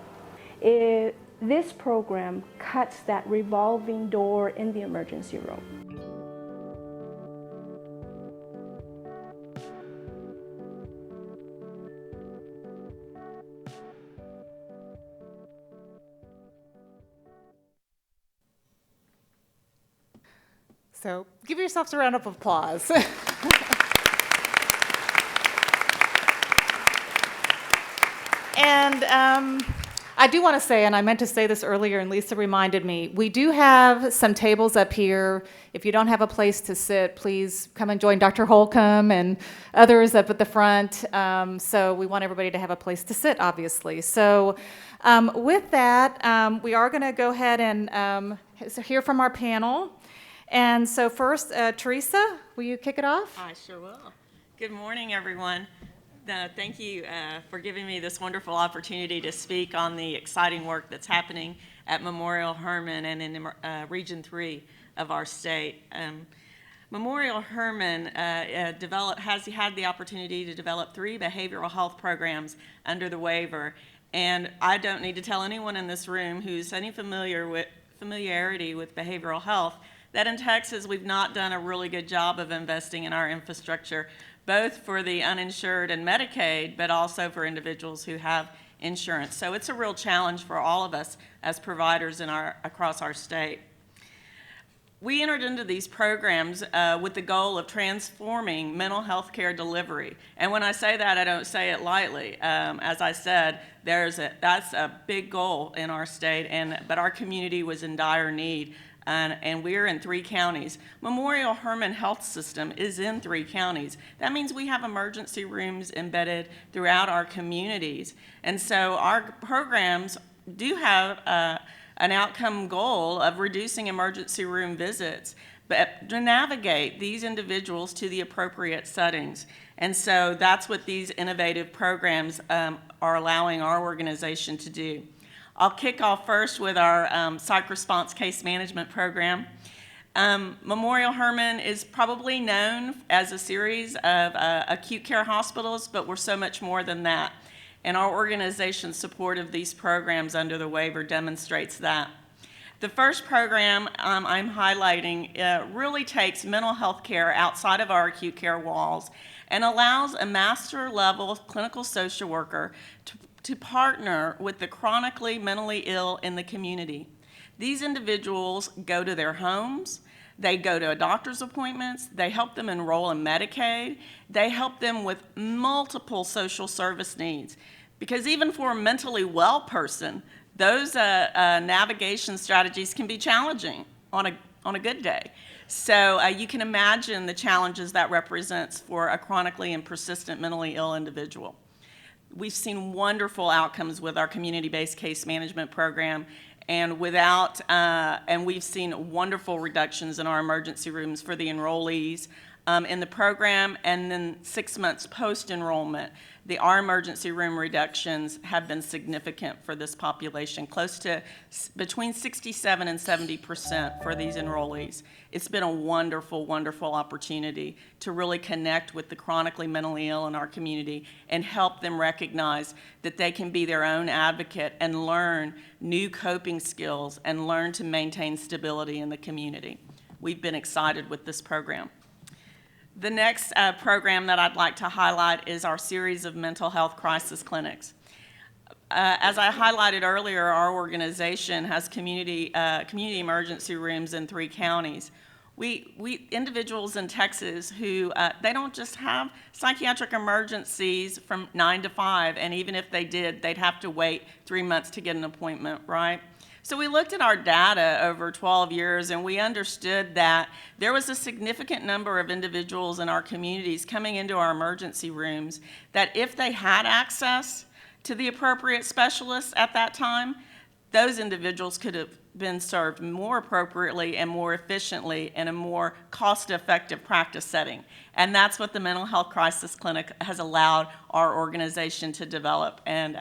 This program cuts that revolving door in the emergency room. So give yourselves a round of applause. And I do want to say, and I meant to say this earlier, and Lisa reminded me, we do have some tables up here. If you don't have a place to sit, please come and join Dr. Holcomb and others up at the front. So we want everybody to have a place to sit, obviously. So with that, we are going to go ahead and hear from our panel. And so first, Teresa, will you kick it off? I sure will. Good morning, everyone. Thank you for giving me this wonderful opportunity to speak on the exciting work that's happening at Memorial Hermann and in Region 3 of our state. Memorial Hermann has had the opportunity to develop 3 behavioral health programs under the waiver, and I don't need to tell anyone in this room who's any familiarity with behavioral health that in Texas we've not done a really good job of investing in our infrastructure, both for the uninsured and Medicaid, but also for individuals who have insurance. So it's a real challenge for all of us as providers across our state. We entered into these programs with the goal of transforming mental health care delivery. And when I say that, I don't say it lightly. As I said, that's a big goal in our state, but our community was in dire need. And we're in 3 counties. Memorial Hermann Health System is in 3 counties. That means we have emergency rooms embedded throughout our communities. And so our programs do have an outcome goal of reducing emergency room visits, but to navigate these individuals to the appropriate settings. And so that's what these innovative programs are allowing our organization to do. I'll kick off first with our psych response case management program. Memorial Hermann is probably known as a series of acute care hospitals, but we're so much more than that. And our organization's support of these programs under the waiver demonstrates that. The first program I'm highlighting really takes mental health care outside of our acute care walls and allows a master level clinical social worker to partner with the chronically mentally ill in the community. These individuals go to their homes, they go to doctor's appointments, they help them enroll in Medicaid, they help them with multiple social service needs. Because even for a mentally well person, those navigation strategies can be challenging on a good day. So you can imagine the challenges that represents for a chronically and persistent mentally ill individual. We've seen wonderful outcomes with our community-based case management program, and we've seen wonderful reductions in our emergency rooms for the enrollees in the program, and then 6 months post-enrollment, our emergency room reductions have been significant for this population, close to between 67 and 70% for these enrollees. It's been a wonderful, wonderful opportunity to really connect with the chronically mentally ill in our community and help them recognize that they can be their own advocate and learn new coping skills and learn to maintain stability in the community. We've been excited with this program. The next program that I'd like to highlight is our series of mental health crisis clinics. As I highlighted earlier, our organization has community emergency rooms in 3 counties. We individuals in Texas who, they don't just have psychiatric emergencies from 9 to 5, and even if they did, they'd have to wait 3 months to get an appointment, right? So we looked at our data over 12 years, and we understood that there was a significant number of individuals in our communities coming into our emergency rooms that if they had access to the appropriate specialists at that time, those individuals could have been served more appropriately and more efficiently in a more cost-effective practice setting. And that's what the Mental Health Crisis Clinic has allowed our organization to develop, and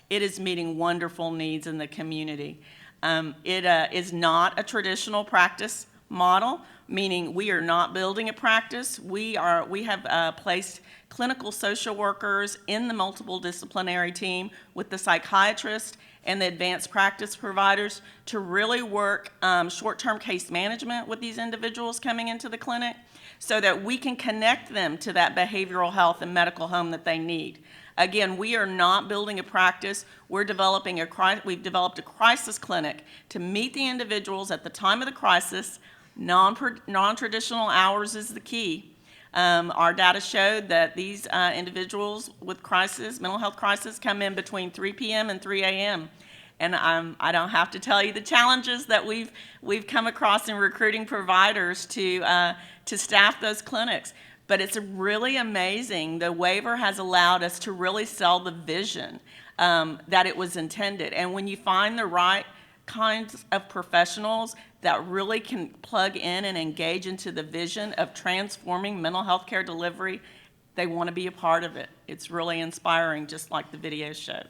it is meeting wonderful needs in the community. It is not a traditional practice model, meaning we are not building a practice. We have placed clinical social workers in the multiple disciplinary team with the psychiatrist and the advanced practice providers to really work short-term case management with these individuals coming into the clinic so that we can connect them to that behavioral health and medical home that they need. Again, we are not building a practice. We've developed a crisis clinic to meet the individuals at the time of the crisis. Non-traditional hours is the key. Our data showed that these individuals with mental health crisis, come in between 3 p.m. and 3 a.m. And I don't have to tell you the challenges that we've come across in recruiting providers to staff those clinics. But it's really amazing. The waiver has allowed us to really sell the vision that it was intended. And when you find the right kinds of professionals that really can plug in and engage into the vision of transforming mental health care delivery, they want to be a part of it. It's really inspiring, just like the video showed.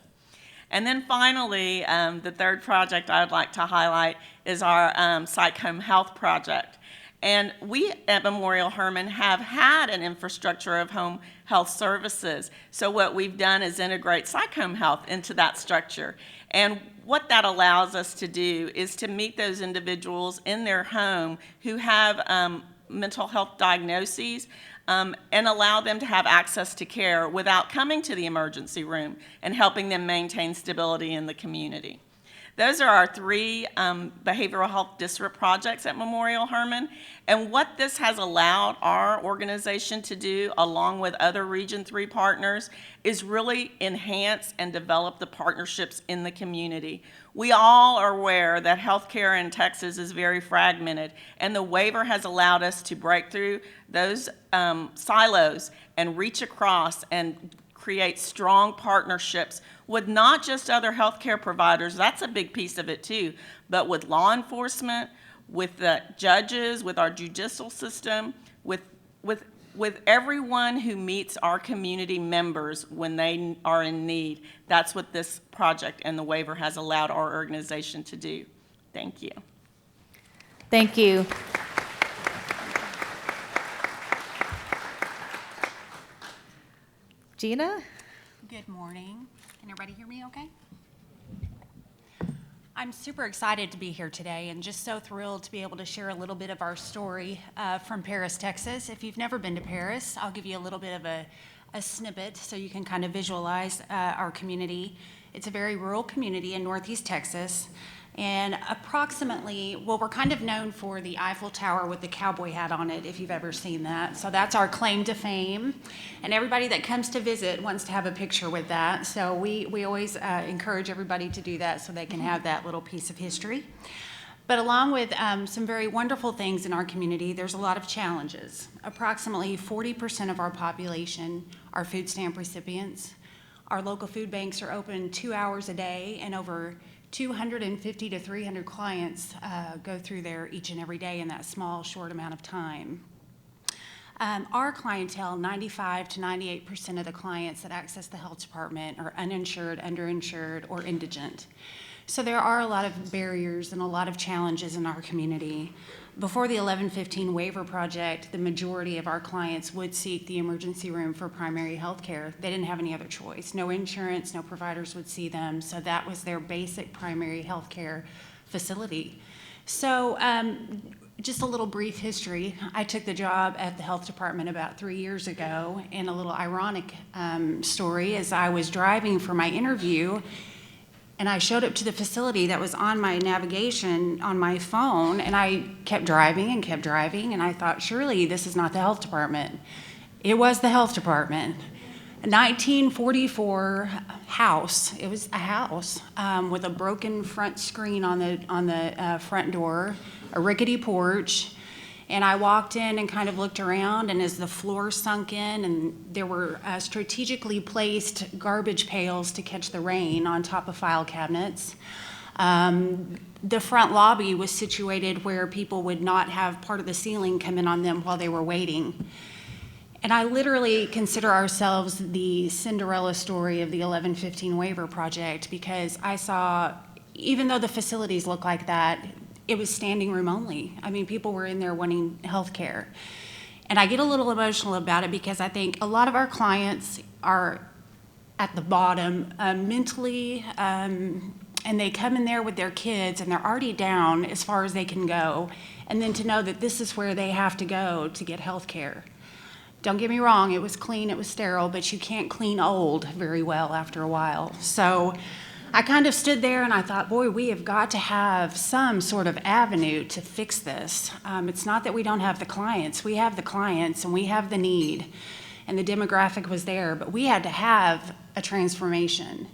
And then finally, the third project I'd like to highlight is our Psych Home Health project. And we at Memorial Hermann have had an infrastructure of home health services. So what we've done is integrate Psych Home Health into that structure. And what that allows us to do is to meet those individuals in their home who have mental health diagnoses and allow them to have access to care without coming to the emergency room and helping them maintain stability in the community. Those are our 3 behavioral health DSRIP projects at Memorial Hermann. And what this has allowed our organization to do, along with other Region 3 partners, is really enhance and develop the partnerships in the community. We all are aware that healthcare in Texas is very fragmented, and the waiver has allowed us to break through those silos and reach across and create strong partnerships with not just other healthcare providers, that's a big piece of it too, but with law enforcement, with the judges, with our judicial system, with everyone who meets our community members when they are in need. That's what this project and the waiver has allowed our organization to do. Thank you. Thank you. Gina? Good morning. Can everybody hear me okay? I'm super excited to be here today and just so thrilled to be able to share a little bit of our story from Paris, Texas. If you've never been to Paris, I'll give you a little bit of a snippet so you can kind of visualize our community. It's a very rural community in Northeast Texas. And approximately, well, we're kind of known for the Eiffel Tower with the cowboy hat on it, if you've ever seen that. So that's our claim to fame. And everybody that comes to visit wants to have a picture with that. So we always encourage everybody to do that so they can have that little piece of history. But along with some very wonderful things in our community, there's a lot of challenges. Approximately 40% of our population are food stamp recipients. Our local food banks are open 2 hours a day, and over 250 to 300 clients go through there each and every day in that small, short amount of time. Our clientele, 95 to 98% of the clients that access the health department are uninsured, underinsured, or indigent. So there are a lot of barriers and a lot of challenges in our community. Before the 1115 waiver project, the majority of our clients would seek the emergency room for primary health care. They didn't have any other choice. No insurance, no providers would see them, so that was their basic primary health care facility. So just a little brief history. I took the job at the health department about 3 years ago, and a little ironic story is I was driving for my interview, and I showed up to the facility that was on my navigation on my phone, and I kept driving, and I thought, surely this is not the health department. It was the health department. A 1944 house. It was a house with a broken front screen on the front door, a rickety porch, and I walked in and kind of looked around, and as the floor sunk in, and there were strategically placed garbage pails to catch the rain on top of file cabinets. The front lobby was situated where people would not have part of the ceiling come in on them while they were waiting. And I literally consider ourselves the Cinderella story of the 1115 waiver project, because I saw, even though the facilities look like that, it was standing room only. I mean, people were in there wanting health care. And I get a little emotional about it because I think a lot of our clients are at the bottom mentally, and they come in there with their kids and they're already down as far as they can go. And then to know that this is where they have to go to get health care. Don't get me wrong, it was clean, it was sterile, but you can't clean old very well after a while. So I kind of stood there and I thought, boy, we have got to have some sort of avenue to fix this. It's not that we don't have the clients. We have the clients and we have the need, and the demographic was there, but we had to have a transformation.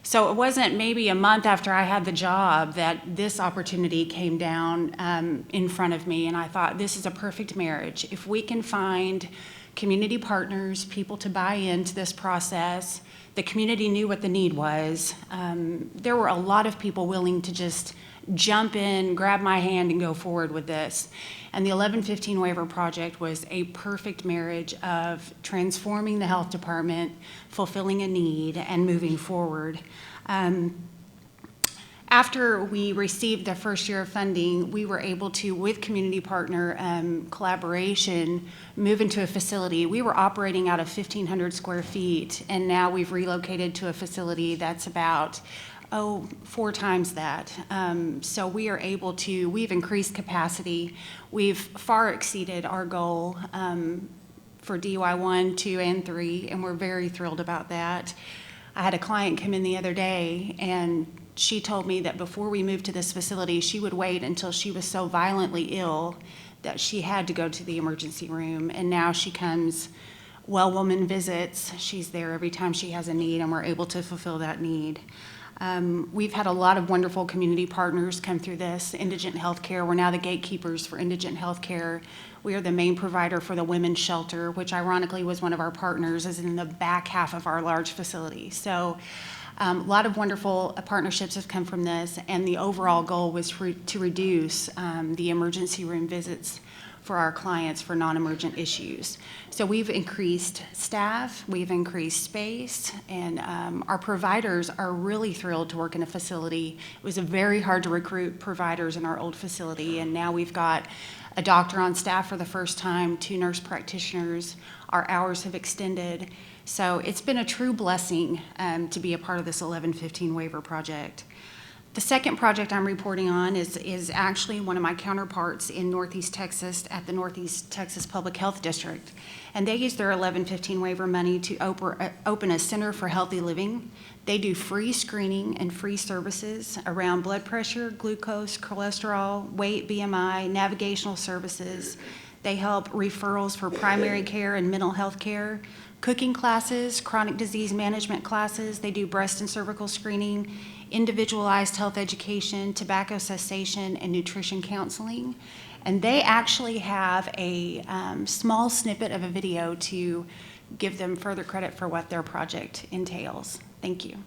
So it wasn't maybe a month after I had the job that this opportunity came down in front of me, and I thought, this is a perfect marriage. If we can find community partners, people to buy into this process, the community knew what the need was. There were a lot of people willing to just jump in, grab my hand, and go forward with this. And the 1115 waiver project was a perfect marriage of transforming the health department, fulfilling a need, and moving forward. After we received the first year of funding, we were able to, with community partner collaboration, move into a facility. We were operating out of 1,500 square feet, and now we've relocated to a facility that's about 4 times that. So we are able to, we've increased capacity. We've far exceeded our goal for DUI 1, 2, and 3, and we're very thrilled about that. I had a client come in the other day, and she told me that before we moved to this facility, she would wait until she was so violently ill that she had to go to the emergency room, and now she comes, well woman visits. She's there every time she has a need, and we're able to fulfill that need. We've had a lot of wonderful community partners come through this. Indigent Healthcare, we're now the gatekeepers for Indigent Healthcare. We are the main provider for the women's shelter, which ironically was one of our partners, is in the back half of our large facility. So a lot of wonderful partnerships have come from this, and the overall goal was to reduce the emergency room visits for our clients for non-emergent issues. So we've increased staff, we've increased space, and our providers are really thrilled to work in a facility. It was very hard to recruit providers in our old facility, and now we've got a doctor on staff for the first time, 2 nurse practitioners. Our hours have extended. So it's been a true blessing to be a part of this 1115 waiver project. The second project I'm reporting on is actually one of my counterparts in Northeast Texas at the Northeast Texas Public Health District. And they use their 1115 waiver money to open a center for healthy living. They do free screening and free services around blood pressure, glucose, cholesterol, weight, BMI, navigational services. They help referrals for primary care and mental health care, cooking classes, chronic disease management classes. They do breast and cervical screening, individualized health education, tobacco cessation, and nutrition counseling. And they actually have a small snippet of a video to give them further credit for what their project entails. Thank you.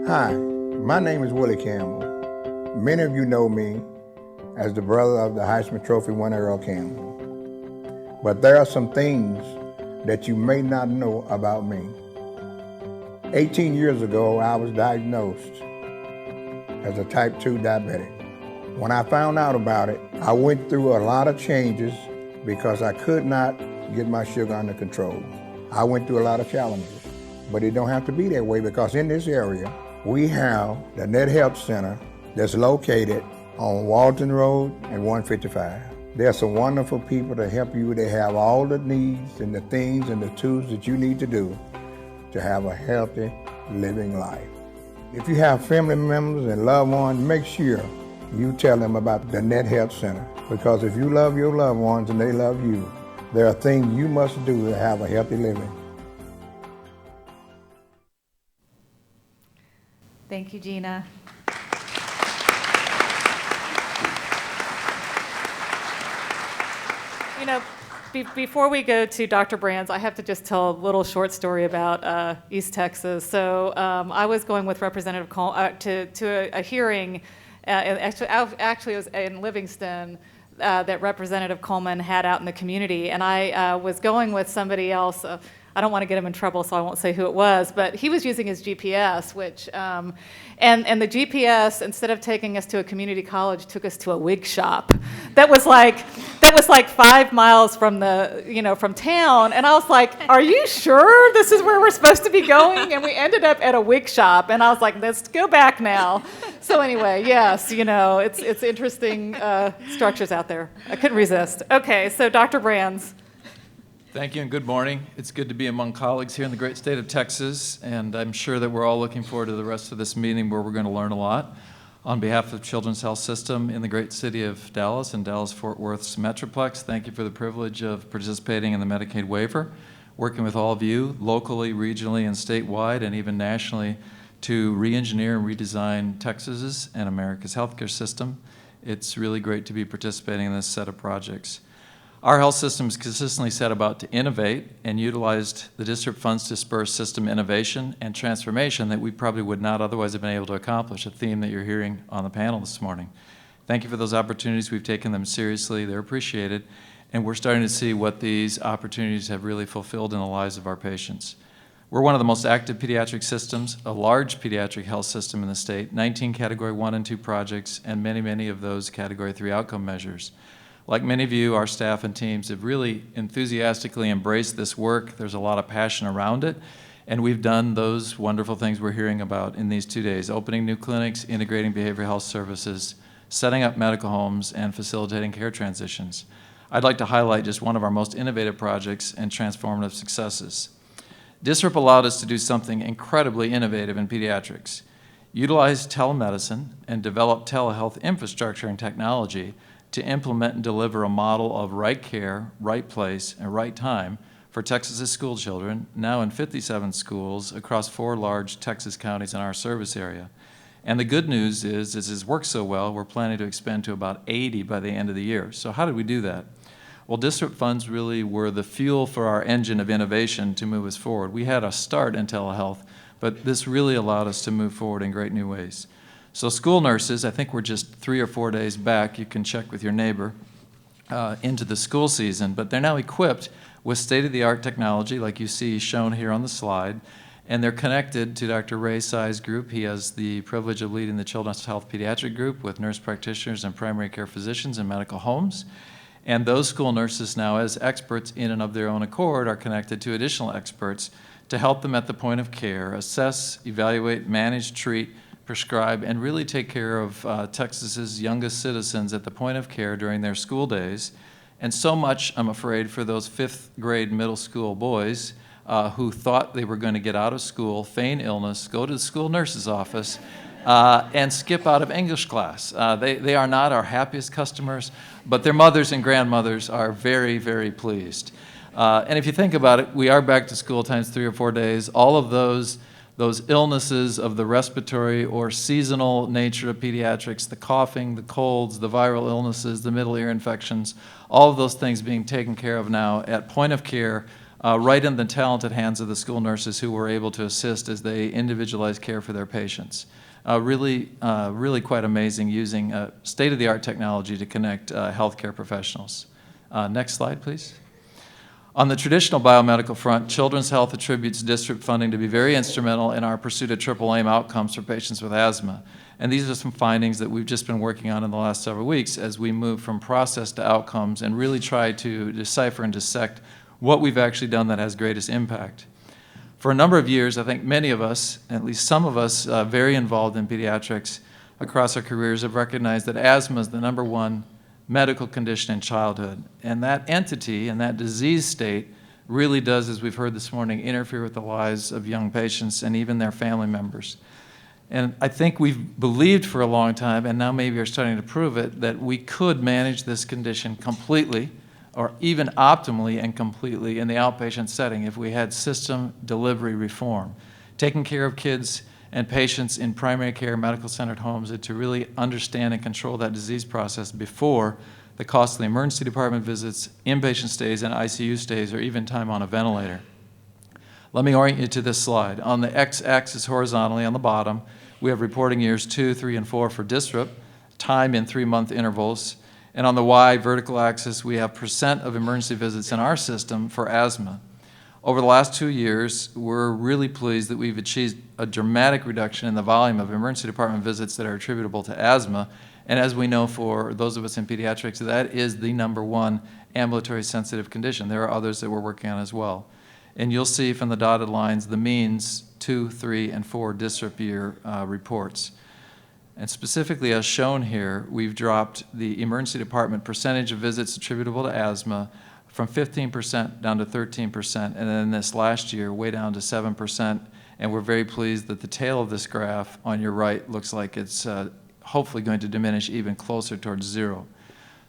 Hi, my name is Willie Campbell. Many of you know me as the brother of the Heisman Trophy winner Earl Campbell. But there are some things that you may not know about me. 18 years ago, I was diagnosed as a type 2 diabetic. When I found out about it, I went through a lot of changes because I could not get my sugar under control. I went through a lot of challenges, but it don't have to be that way because in this area, we have the Net Health Center that's located on Walton Road and 155. There are some wonderful people to help you. They have all the needs and the things and the tools that you need to do to have a healthy living life. If you have family members and loved ones, make sure you tell them about the Net Health Center, because if you love your loved ones and they love you, there are things you must do to have a healthy living. Thank you, Gina. You know, before we go to Dr. Brands, I have to just tell a little short story about East Texas. So I was going with Representative to a hearing. Actually, it was in Livingston that Representative Coleman had out in the community, and I was going with somebody else. I don't want to get him in trouble, so I won't say who it was, but he was using his GPS, which, and the GPS, instead of taking us to a community college, took us to a wig shop. That was like 5 miles from from town, and I was like, are you sure this is where we're supposed to be going? And we ended up at a wig shop, and I was like, let's go back now. So anyway, yes, it's interesting structures out there. I couldn't resist. Okay, so Dr. Brands. Thank you and good morning. It's good to be among colleagues here in the great state of Texas, and I'm sure that we're all looking forward to the rest of this meeting where we're going to learn a lot. On behalf of Children's Health System in the great city of Dallas and Dallas-Fort Worth's Metroplex, thank you for the privilege of participating in the Medicaid waiver, working with all of you locally, regionally, and statewide, and even nationally to re-engineer and redesign Texas's and America's healthcare system. It's really great to be participating in this set of projects. Our health system is consistently set about to innovate and utilized the DSRIP funds to spur system innovation and transformation that we probably would not otherwise have been able to accomplish, a theme that you're hearing on the panel this morning. Thank you for those opportunities. We've taken them seriously. They're appreciated. And we're starting to see what these opportunities have really fulfilled in the lives of our patients. We're one of the most active pediatric systems, a large pediatric health system in the state, 19 Category 1 and 2 projects, and many, many of those Category 3 outcome measures. Like many of you, our staff and teams have really enthusiastically embraced this work. There's a lot of passion around it, and we've done those wonderful things we're hearing about in these 2 days, opening new clinics, integrating behavioral health services, setting up medical homes, and facilitating care transitions. I'd like to highlight just one of our most innovative projects and transformative successes. DSRIP allowed us to do something incredibly innovative in pediatrics, utilize telemedicine and develop telehealth infrastructure and technology to implement and deliver a model of right care, right place, and right time for Texas's school children, now in 57 schools across 4 large Texas counties in our service area. And the good news is, as it's worked so well, we're planning to expand to about 80 by the end of the year. So how did we do that? Well, DSRIP funds really were the fuel for our engine of innovation to move us forward. We had a start in telehealth, but this really allowed us to move forward in great new ways. So school nurses, I think we're just 3 or 4 days back, you can check with your neighbor, into the school season, but they're now equipped with state-of-the-art technology like you see shown here on the slide, and they're connected to Dr. Ray Tsai's group. He has the privilege of leading the Children's Health Pediatric Group with nurse practitioners and primary care physicians in medical homes. And those school nurses now, as experts in and of their own accord, are connected to additional experts to help them at the point of care, assess, evaluate, manage, treat, prescribe, and really take care of Texas's youngest citizens at the point of care during their school days. And so much, I'm afraid, for those 5th grade middle school boys who thought they were going to get out of school, feign illness, go to the school nurse's office, and skip out of English class. They are not our happiest customers, but their mothers and grandmothers are very, very pleased. And if you think about it, we are back to school times 3 or 4 days. All of those illnesses of the respiratory or seasonal nature of pediatrics, the coughing, the colds, the viral illnesses, the middle ear infections, all of those things being taken care of now at point of care, right in the talented hands of the school nurses who were able to assist as they individualize care for their patients. Really quite amazing, using state-of-the-art technology to connect healthcare professionals. Next slide, please. On the traditional biomedical front, Children's Health attributes DSRIP funding to be very instrumental in our pursuit of triple aim outcomes for patients with asthma. And these are some findings that we've just been working on in the last several weeks as we move from process to outcomes and really try to decipher and dissect what we've actually done that has greatest impact. For a number of years, I think many of us, at least some of us very involved in pediatrics across our careers, have recognized that asthma is the #1 medical condition in childhood. And that entity and that disease state really does, as we've heard this morning, interfere with the lives of young patients and even their family members. And I think we've believed for a long time, and now maybe are starting to prove it, that we could manage this condition completely or even optimally and completely in the outpatient setting if we had system delivery reform. Taking care of kids and patients in primary care medical-centered homes to really understand and control that disease process before the cost of the emergency department visits, inpatient stays, and ICU stays, or even time on a ventilator. Let me orient you to this slide. On the x-axis horizontally on the bottom, we have reporting years 2, 3, and 4 for DSRIP, time in 3-month intervals. And on the y vertical axis, we have percent of emergency visits in our system for asthma. Over the last 2 years, we're really pleased that we've achieved a dramatic reduction in the volume of emergency department visits that are attributable to asthma. And as we know, for those of us in pediatrics, that is the #1 ambulatory sensitive condition. There are others that we're working on as well. And you'll see from the dotted lines the means 2, 3, and 4 DSRIP year reports. And specifically, as shown here, we've dropped the emergency department percentage of visits attributable to asthma from 15% down to 13%, and then this last year, way down to 7%. And we're very pleased that the tail of this graph on your right looks like it's hopefully going to diminish even closer towards 0.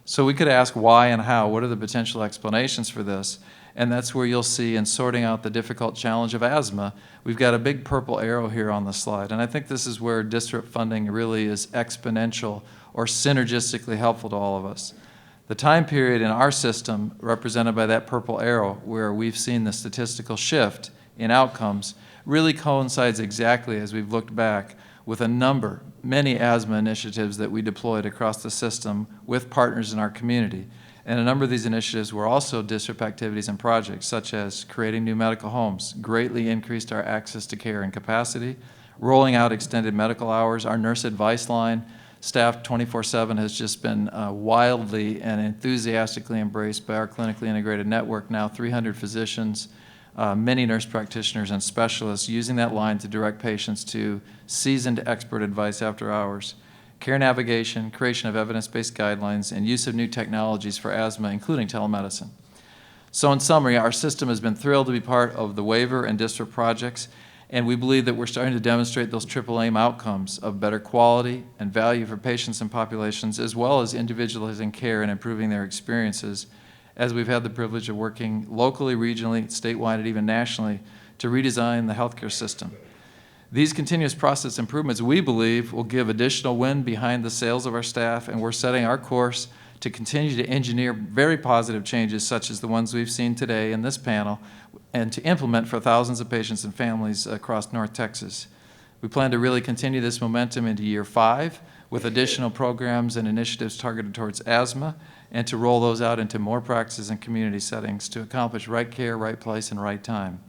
So we could ask why and how. What are the potential explanations for this? And that's where you'll see in sorting out the difficult challenge of asthma, we've got a big purple arrow here on the slide. And I think this is where DSRIP funding really is exponential or synergistically helpful to all of us. The time period in our system, represented by that purple arrow, where we've seen the statistical shift in outcomes, really coincides exactly, as we've looked back, with many asthma initiatives that we deployed across the system with partners in our community. And a number of these initiatives were also DSRIP activities and projects, such as creating new medical homes, greatly increased our access to care and capacity, rolling out extended medical hours. Our nurse advice line, staffed 24/7, has just been wildly and enthusiastically embraced by our clinically integrated network. Now 300 physicians, many nurse practitioners and specialists using that line to direct patients to seasoned expert advice after hours. Care navigation, creation of evidence-based guidelines, and use of new technologies for asthma, including telemedicine. So in summary, our system has been thrilled to be part of the waiver and DSRIP projects, and we believe that we're starting to demonstrate those triple aim outcomes of better quality and value for patients and populations, as well as individualizing care and improving their experiences, as we've had the privilege of working locally, regionally, statewide, and even nationally to redesign the healthcare system. These continuous process improvements, we believe, will give additional wind behind the sails of our staff, and we're setting our course to continue to engineer very positive changes such as the ones we've seen today in this panel, and to implement for thousands of patients and families across North Texas. We plan to really continue this momentum into year 5 with additional programs and initiatives targeted towards asthma, and to roll those out into more practices and community settings to accomplish right care, right place, and right time.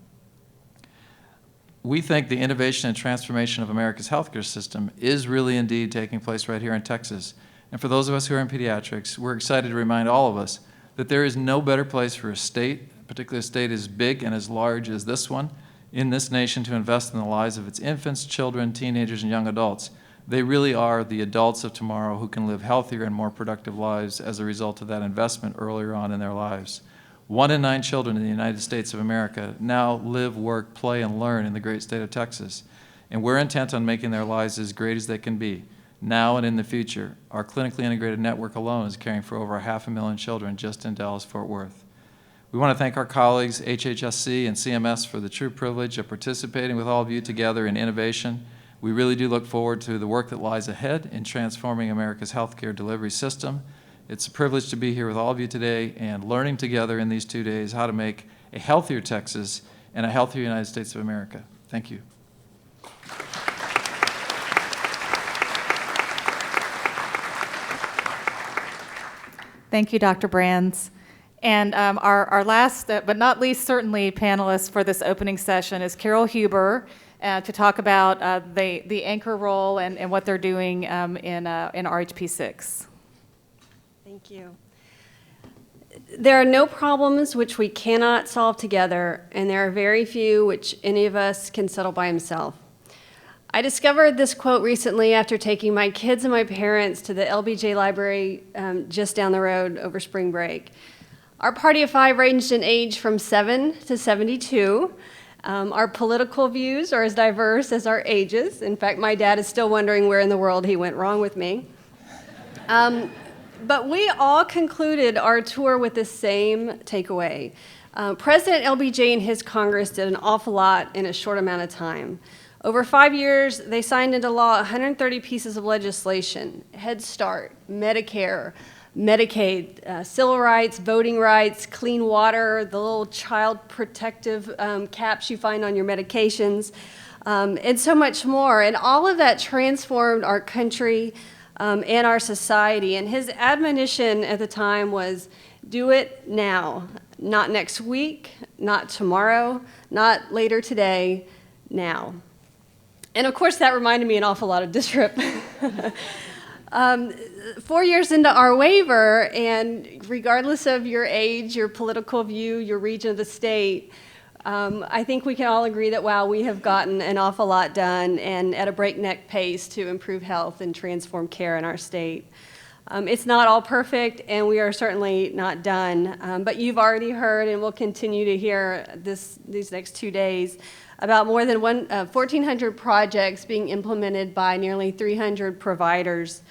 We think the innovation and transformation of America's healthcare system is really indeed taking place right here in Texas. And for those of us who are in pediatrics, we're excited to remind all of us that there is no better place for a state, particularly a state as big and as large as this one, in this nation to invest in the lives of its infants, children, teenagers, and young adults. They really are the adults of tomorrow who can live healthier and more productive lives as a result of that investment earlier on in their lives. 1 in 9 children in the United States of America now live, work, play, and learn in the great state of Texas. And we're intent on making their lives as great as they can be, now and in the future. Our clinically integrated network alone is caring for over 500,000 children just in Dallas-Fort Worth. We want to thank our colleagues, HHSC and CMS, for the true privilege of participating with all of you together in innovation. We really do look forward to the work that lies ahead in transforming America's healthcare delivery system. It's a privilege to be here with all of you today and learning together in these 2 days how to make a healthier Texas and a healthier United States of America. Thank you. Thank you, Dr. Brands. And our last, but not least certainly, panelist for this opening session is Carol Huber to talk about the anchor role and what they're doing in RHP 6. Thank you. There are no problems which we cannot solve together, and there are very few which any of us can settle by himself. I discovered this quote recently after taking my kids and my parents to the LBJ library just down the road over spring break. Our party of 5 ranged in age from 7 to 72. Our political views are as diverse as our ages. In fact, my dad is still wondering where in the world he went wrong with me. But we all concluded our tour with the same takeaway. President LBJ and his Congress did an awful lot in a short amount of time. Over 5 years, they signed into law 130 pieces of legislation: Head Start, Medicare, Medicaid, civil rights, voting rights, clean water, the little child protective caps you find on your medications, and so much more. And all of that transformed our country and our society. And his admonition at the time was, do it now, not next week, not tomorrow, not later today, now. And of course, that reminded me an awful lot of DSRIP. 4 years into our waiver, and regardless of your age, your political view, your region of the state, I think we can all agree that, wow, we have gotten an awful lot done and at a breakneck pace to improve health and transform care in our state. It's not all perfect, and we are certainly not done, but you've already heard and will continue to hear these next 2 days about more than 1,400 projects being implemented by nearly 300 providers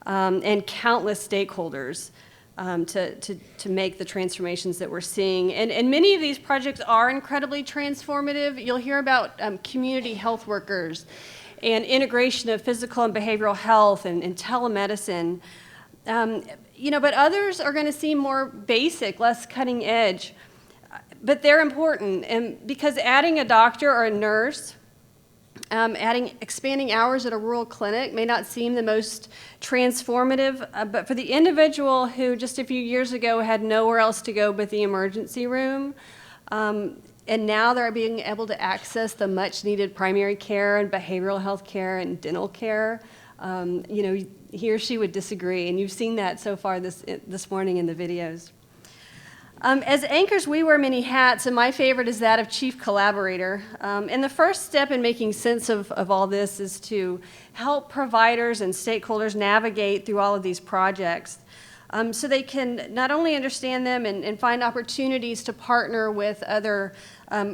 and countless stakeholders to make the transformations that we're seeing. And many of these projects are incredibly transformative. You'll hear about community health workers and integration of physical and behavioral health and telemedicine. But others are going to seem more basic, less cutting edge. But they're important, and because adding a doctor or a nurse, expanding hours at a rural clinic may not seem the most transformative, but for the individual who just a few years ago had nowhere else to go but the emergency room, and now they're being able to access the much needed primary care and behavioral health care and dental care, he or she would disagree, and you've seen that so far this morning in the videos. As anchors, we wear many hats, and my favorite is that of chief collaborator. And the first step in making sense of all this is to help providers and stakeholders navigate through all of these projects so they can not only understand them and find opportunities to partner with other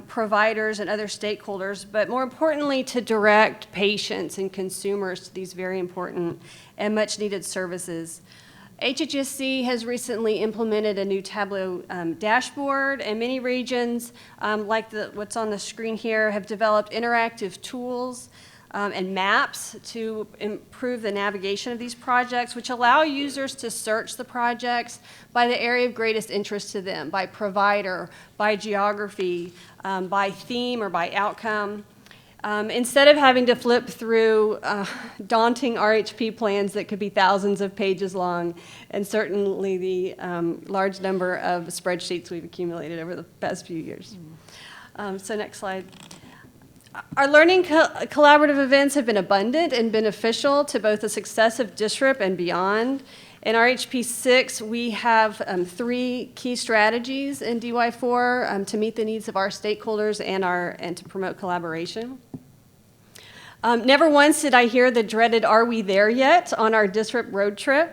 providers and other stakeholders, but more importantly, to direct patients and consumers to these very important and much needed services. HHSC has recently implemented a new Tableau dashboard, and many regions, like what's on the screen here, have developed interactive tools and maps to improve the navigation of these projects, which allow users to search the projects by the area of greatest interest to them, by provider, by geography, by theme, or by outcome. Instead of having to flip through daunting RHP plans that could be thousands of pages long, and certainly the large number of spreadsheets we've accumulated over the past few years. So next slide. Our learning collaborative events have been abundant and beneficial to both the success of DSRIP and beyond. In RHP 6, we have 3 key strategies in DY4 to meet the needs of our stakeholders and to promote collaboration. Never once did I hear the dreaded "Are we there yet?" on our DSRIP road trip.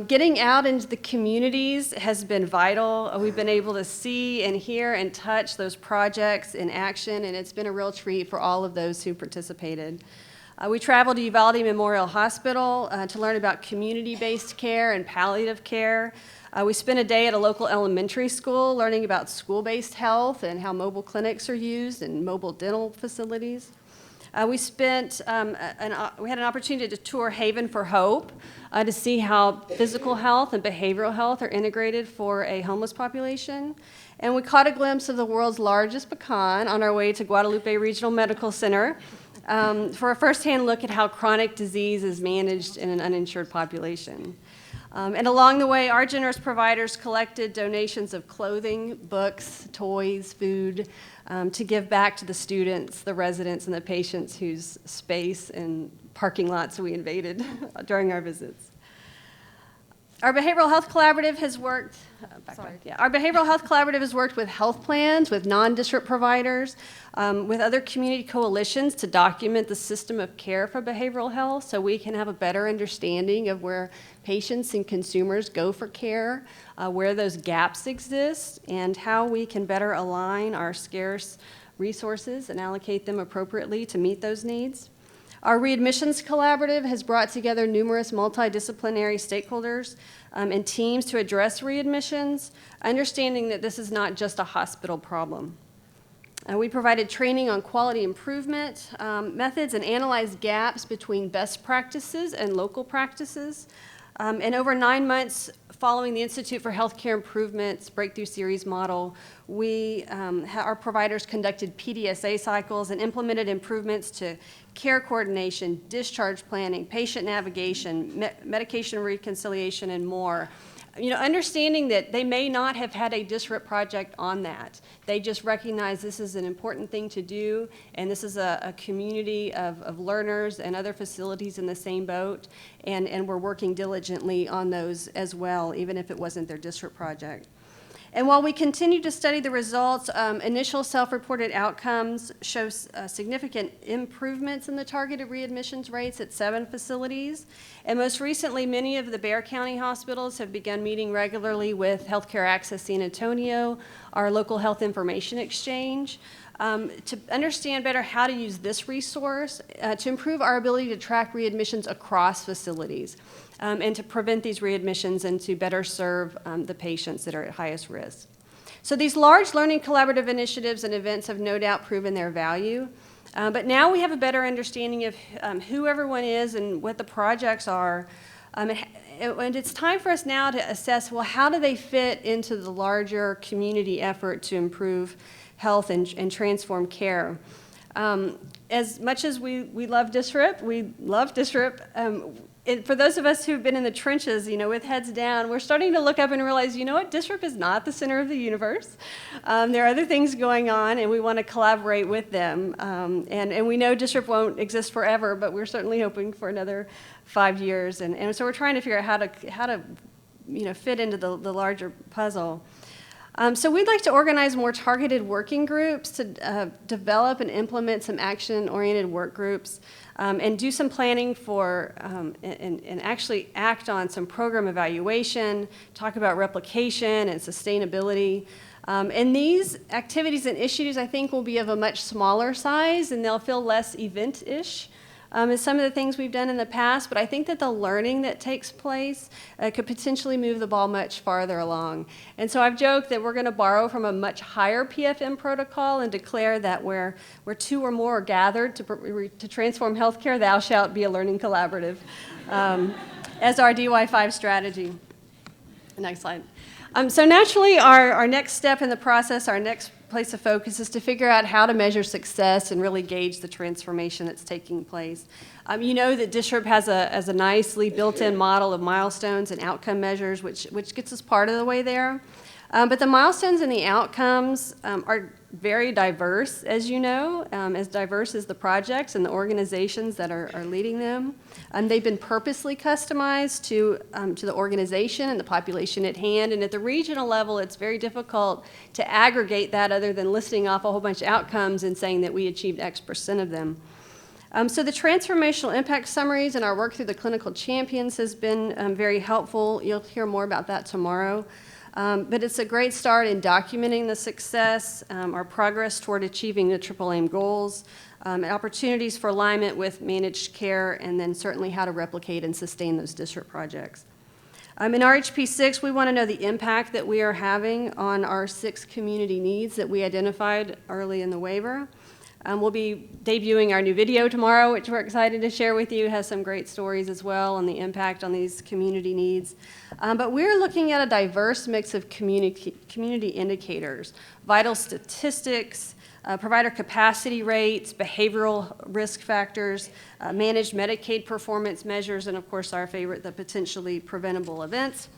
Getting out into the communities has been vital. We've been able to see and hear and touch those projects in action, and it's been a real treat for all of those who participated. We traveled to Uvalde Memorial Hospital to learn about community-based care and palliative care. We spent a day at a local elementary school learning about school-based health and how mobile clinics are used and mobile dental facilities. We had an opportunity to tour Haven for Hope to see how physical health and behavioral health are integrated for a homeless population. And we caught a glimpse of the world's largest pecan on our way to Guadalupe Regional Medical Center for a firsthand look at how chronic disease is managed in an uninsured population. And along the way, our generous providers collected donations of clothing, books, toys, food, to give back to the students, the residents, and the patients whose space and parking lots we invaded during our visits. Our Behavioral Health Collaborative has worked, Our Behavioral Health Collaborative has worked with health plans, with non-DSRIP providers, with other community coalitions to document the system of care for behavioral health so we can have a better understanding of where patients and consumers go for care, where those gaps exist, and how we can better align our scarce resources and allocate them appropriately to meet those needs. Our Readmissions Collaborative has brought together numerous multidisciplinary stakeholders and teams to address readmissions, understanding that this is not just a hospital problem. We provided training on quality improvement methods and analyzed gaps between best practices and local practices. And over 9 months following the Institute for Healthcare Improvement's Breakthrough Series model, our providers conducted PDSA cycles and implemented improvements to care coordination, discharge planning, patient navigation, medication reconciliation, and more. You know, understanding that they may not have had a DSRIP project on that. They just recognize this is an important thing to do, and this is a community of learners and other facilities in the same boat, and we're working diligently on those as well, even if it wasn't their DSRIP project. And while we continue to study the results, initial self-reported outcomes show significant improvements in the targeted readmissions rates at 7 facilities. And most recently, many of the Bexar County hospitals have begun meeting regularly with Healthcare Access San Antonio, our local health information exchange, to understand better how to use this resource to improve our ability to track readmissions across facilities. And to prevent these readmissions and to better serve the patients that are at highest risk. So these large learning collaborative initiatives and events have no doubt proven their value, but now we have a better understanding of who everyone is and what the projects are, and it's time for us now to assess, well, how do they fit into the larger community effort to improve health and transform care? As much as we love DSRIP, for those of us who've been in the trenches, you know, with heads down, we're starting to look up and realize, you know what, DSRIP is not the center of the universe. There are other things going on, and we want to collaborate with them. And we know DSRIP won't exist forever, but we're certainly hoping for another 5 years. And so we're trying to figure out how to fit into the larger puzzle. So we'd like to organize more targeted working groups to develop and implement some action-oriented work groups and do some planning for and actually act on some program evaluation, talk about replication and sustainability. And these activities and issues, I think, will be of a much smaller size, and they'll feel less event-ish as some of the things we've done in the past, but I think that the learning that takes place could potentially move the ball much farther along. And so I've joked that we're going to borrow from a much higher PFM protocol and declare that where 2 or more are gathered to transform healthcare, thou shalt be a learning collaborative as our DY5 strategy. Next slide. So naturally, our next step in the process, our next place of focus is to figure out how to measure success and really gauge the transformation that's taking place. You know that DSRIP has a nicely built-in model of milestones and outcome measures, which gets us part of the way there. But the milestones and the outcomes are very diverse, as you know, as diverse as the projects and the organizations that are leading them. They've been purposely customized to the organization and the population at hand, and at the regional level, it's very difficult to aggregate that other than listing off a whole bunch of outcomes and saying that we achieved X% of them. So the transformational impact summaries and our work through the clinical champions has been very helpful. You'll hear more about that tomorrow. But it's a great start in documenting the success, our progress toward achieving the triple aim goals, opportunities for alignment with managed care, and then certainly how to replicate and sustain those DSRIP projects. In RHP 6, we want to know the impact that we are having on our 6 community needs that we identified early in the waiver. We'll be debuting our new video tomorrow, which we're excited to share with you. It has some great stories as well on the impact on these community needs. But we're looking at a diverse mix of community indicators, vital statistics, provider capacity rates, behavioral risk factors, managed Medicaid performance measures, and of course our favorite, the potentially preventable events.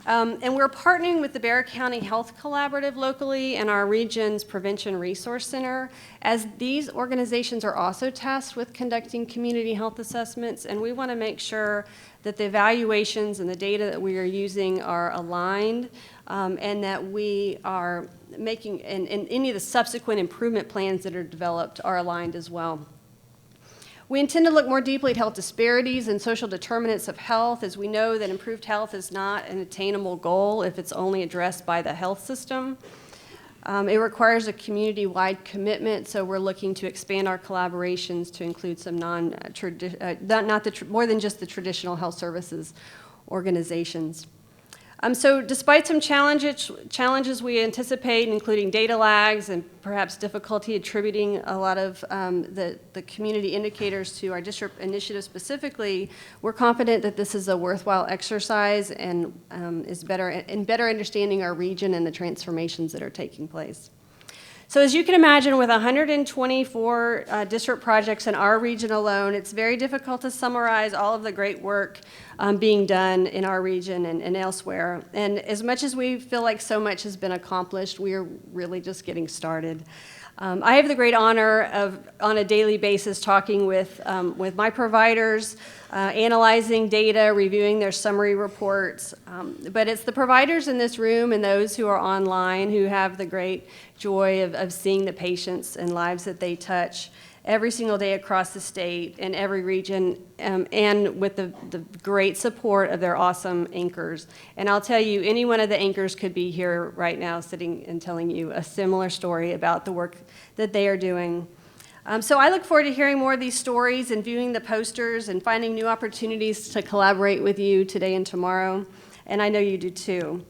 And we're partnering with the Bexar County Health Collaborative locally and our region's Prevention Resource Center, as these organizations are also tasked with conducting community health assessments, and we want to make sure that the evaluations and the data that we are using are aligned, and that we are making, and any of the subsequent improvement plans that are developed are aligned as well. We intend to look more deeply at health disparities and social determinants of health, as we know that improved health is not an attainable goal if it's only addressed by the health system. It requires a community-wide commitment, so we're looking to expand our collaborations to include some more than just the traditional health services organizations. So despite some challenges we anticipate, including data lags and perhaps difficulty attributing a lot of the community indicators to our DSRIP initiative specifically, we're confident that this is a worthwhile exercise and is better understanding our region and the transformations that are taking place. So as you can imagine, with 124 DSRIP projects in our region alone, it's very difficult to summarize all of the great work being done in our region and elsewhere. And as much as we feel like so much has been accomplished, we are really just getting started. I have the great honor of, on a daily basis, talking with my providers, analyzing data, reviewing their summary reports. But it's the providers in this room and those who are online who have the great joy of seeing the patients and lives that they touch every single day across the state and every region, and with the great support of their awesome anchors. And I'll tell you, any one of the anchors could be here right now sitting and telling you a similar story about the work that they are doing. So I look forward to hearing more of these stories and viewing the posters and finding new opportunities to collaborate with you today and tomorrow, and I know you do too.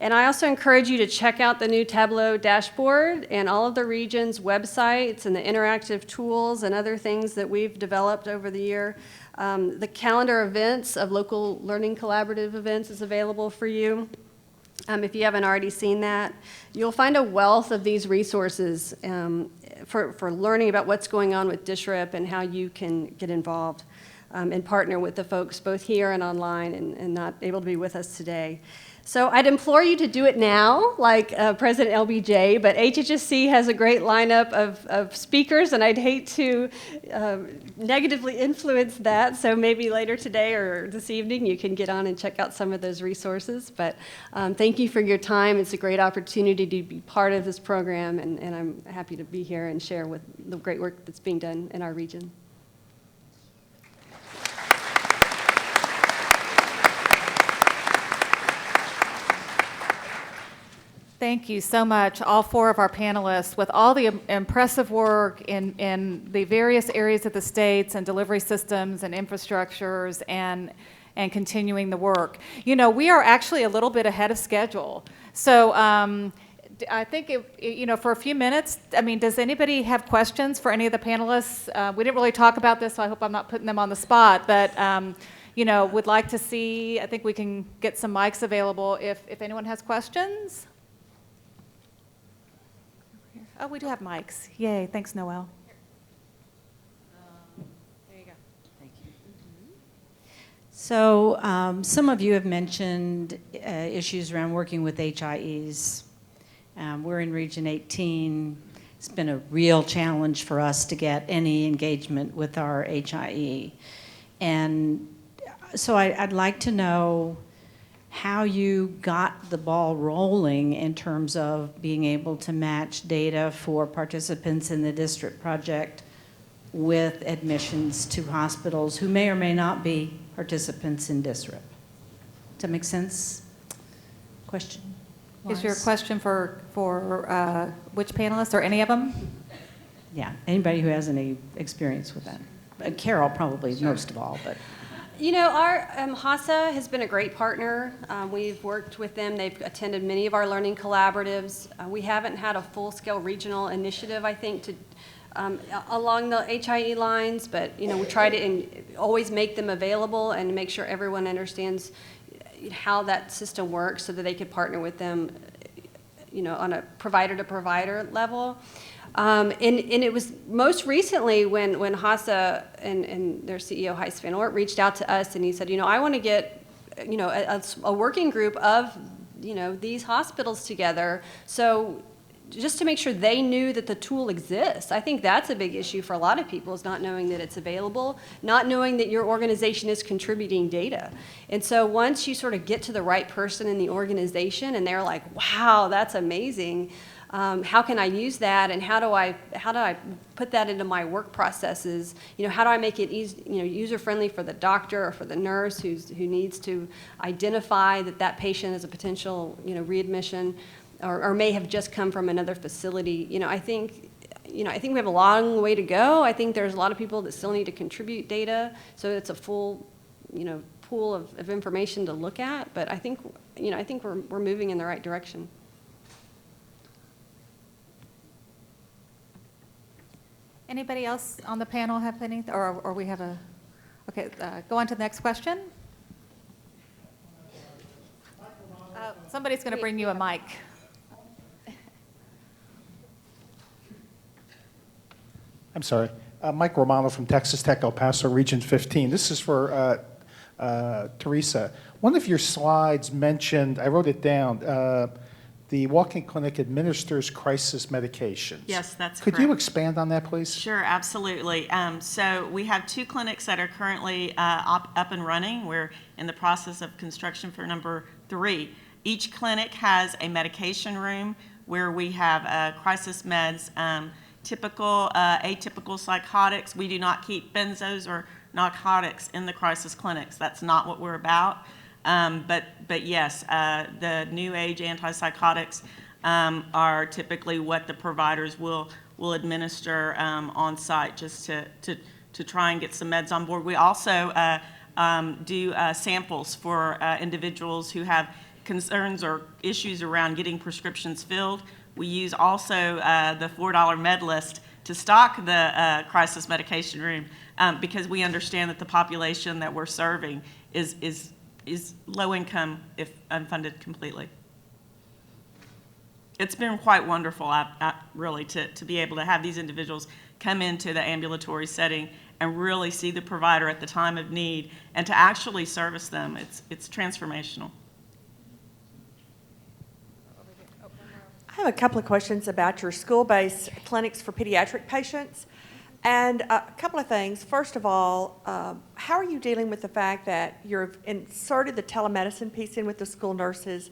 And I also encourage you to check out the new Tableau dashboard and all of the region's websites and the interactive tools and other things that we've developed over the year. The calendar events of local learning collaborative events is available for you. If you haven't already seen that, you'll find a wealth of these resources for learning about what's going on with DSRIP and how you can get involved and partner with the folks both here and online and not able to be with us today. So I'd implore you to do it now, like President LBJ, but HHSC has a great lineup of speakers, and I'd hate to negatively influence that, so maybe later today or this evening you can get on and check out some of those resources. But thank you for your time. It's a great opportunity to be part of this program, and I'm happy to be here and share with the great work that's being done in our region. Thank you so much, all four of our panelists, with all the impressive work in the various areas of the states and delivery systems and infrastructures and continuing the work. You know, we are actually a little bit ahead of schedule. So I think, for a few minutes, I mean, does anybody have questions for any of the panelists? We didn't really talk about this, so I hope I'm not putting them on the spot, but would like to see, I think we can get some mics available if anyone has questions. Oh, we do have mics. Yay, thanks, Noelle. There you go. Thank you. So some of you have mentioned issues around working with HIEs. We're in Region 18. It's been a real challenge for us to get any engagement with our HIE. And so I'd like to know how you got the ball rolling in terms of being able to match data for participants in the DSRIP project with admissions to hospitals who may or may not be participants in DSRIP. Does that make sense? Question? Is your question for which panelists, or any of them? Yeah, anybody who has any experience with that. Carol probably most of all, but. You know, our HASA has been a great partner. We've worked with them. They've attended many of our learning collaboratives. We haven't had a full-scale regional initiative, I think, to along the HIE lines, but we try to always make them available and make sure everyone understands how that system works so that they could partner with them, on a provider-to-provider level. And it was most recently when HASA and their CEO, Heis Van Oort, reached out to us and he said, I want to get, a working group of, these hospitals together. So just to make sure they knew that the tool exists. I think that's a big issue for a lot of people, is not knowing that it's available, not knowing that your organization is contributing data. And so once you sort of get to the right person in the organization and they're like, wow, that's amazing, how can I use that, and how do I put that into my work processes? How do I make it easy, user-friendly for the doctor or for the nurse who needs to identify that patient is a potential, readmission, or may have just come from another facility. I think we have a long way to go. I think there's a lot of people that still need to contribute data, so it's a full, pool of information to look at. But I think we're moving in the right direction. Anybody else on the panel have anything, or we have a, okay, go on to the next question. Somebody's going to bring you a mic. I'm sorry. Mike Romano from Texas Tech, El Paso, Region 15. This is for Teresa. One of your slides mentioned, I wrote it down, the walk-in clinic administers crisis medications. Yes, that's correct. Could you expand on that, please? Sure, absolutely. So we have 2 clinics that are currently up and running. We're in the process of construction for number 3. Each clinic has a medication room where we have crisis meds, typical, atypical psychotics. We do not keep benzos or narcotics in the crisis clinics. That's not what we're about. But yes, the new age antipsychotics are typically what the providers will administer on site, just to try and get some meds on board. We also do samples for individuals who have concerns or issues around getting prescriptions filled. We use also the $4 med list to stock the crisis medication room because we understand that the population that we're serving is low income if unfunded completely. It's been quite wonderful, really, to be able to have these individuals come into the ambulatory setting and really see the provider at the time of need and to actually service them. It's transformational. I have a couple of questions about your school-based clinics for pediatric patients. And a couple of things. First of all, how are you dealing with the fact that you've inserted the telemedicine piece in with the school nurses,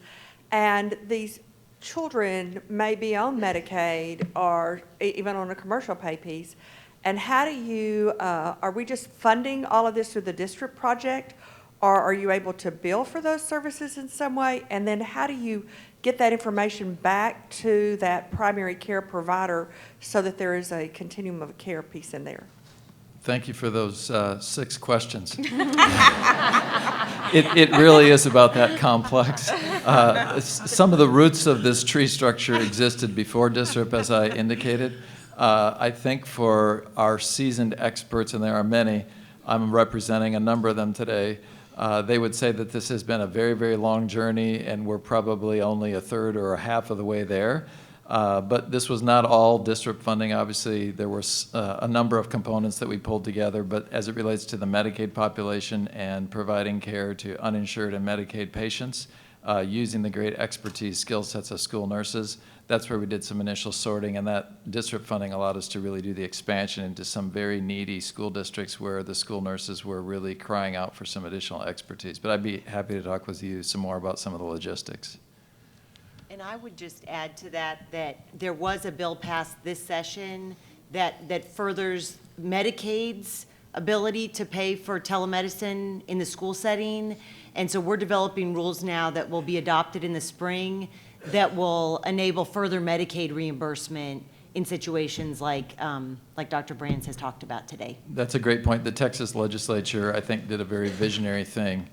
and these children may be on Medicaid or even on a commercial pay piece? And how do you, are we just funding all of this through the DSRIP project, or are you able to bill for those services in some way? And then how do you get that information back to that primary care provider so that there is a continuum of care piece in there? Thank you for those 6 questions. It really is about that complex. Some of the roots of this tree structure existed before DSRIP, as I indicated. I think for our seasoned experts, and there are many, I'm representing a number of them today, they would say that this has been a very, very long journey, and we're probably only a third or a half of the way there. But this was not all DSRIP funding. Obviously, there was a number of components that we pulled together, but as it relates to the Medicaid population and providing care to uninsured and Medicaid patients, using the great expertise, skill sets of school nurses, that's where we did some initial sorting, and that DSRIP funding allowed us to really do the expansion into some very needy school districts where the school nurses were really crying out for some additional expertise. But I'd be happy to talk with you some more about some of the logistics. And I would just add to that there was a bill passed this session that furthers Medicaid's ability to pay for telemedicine in the school setting. And so we're developing rules now that will be adopted in the spring that will enable further Medicaid reimbursement in situations like Dr. Brands has talked about today. That's a great point. The Texas legislature, I think, did a very visionary thing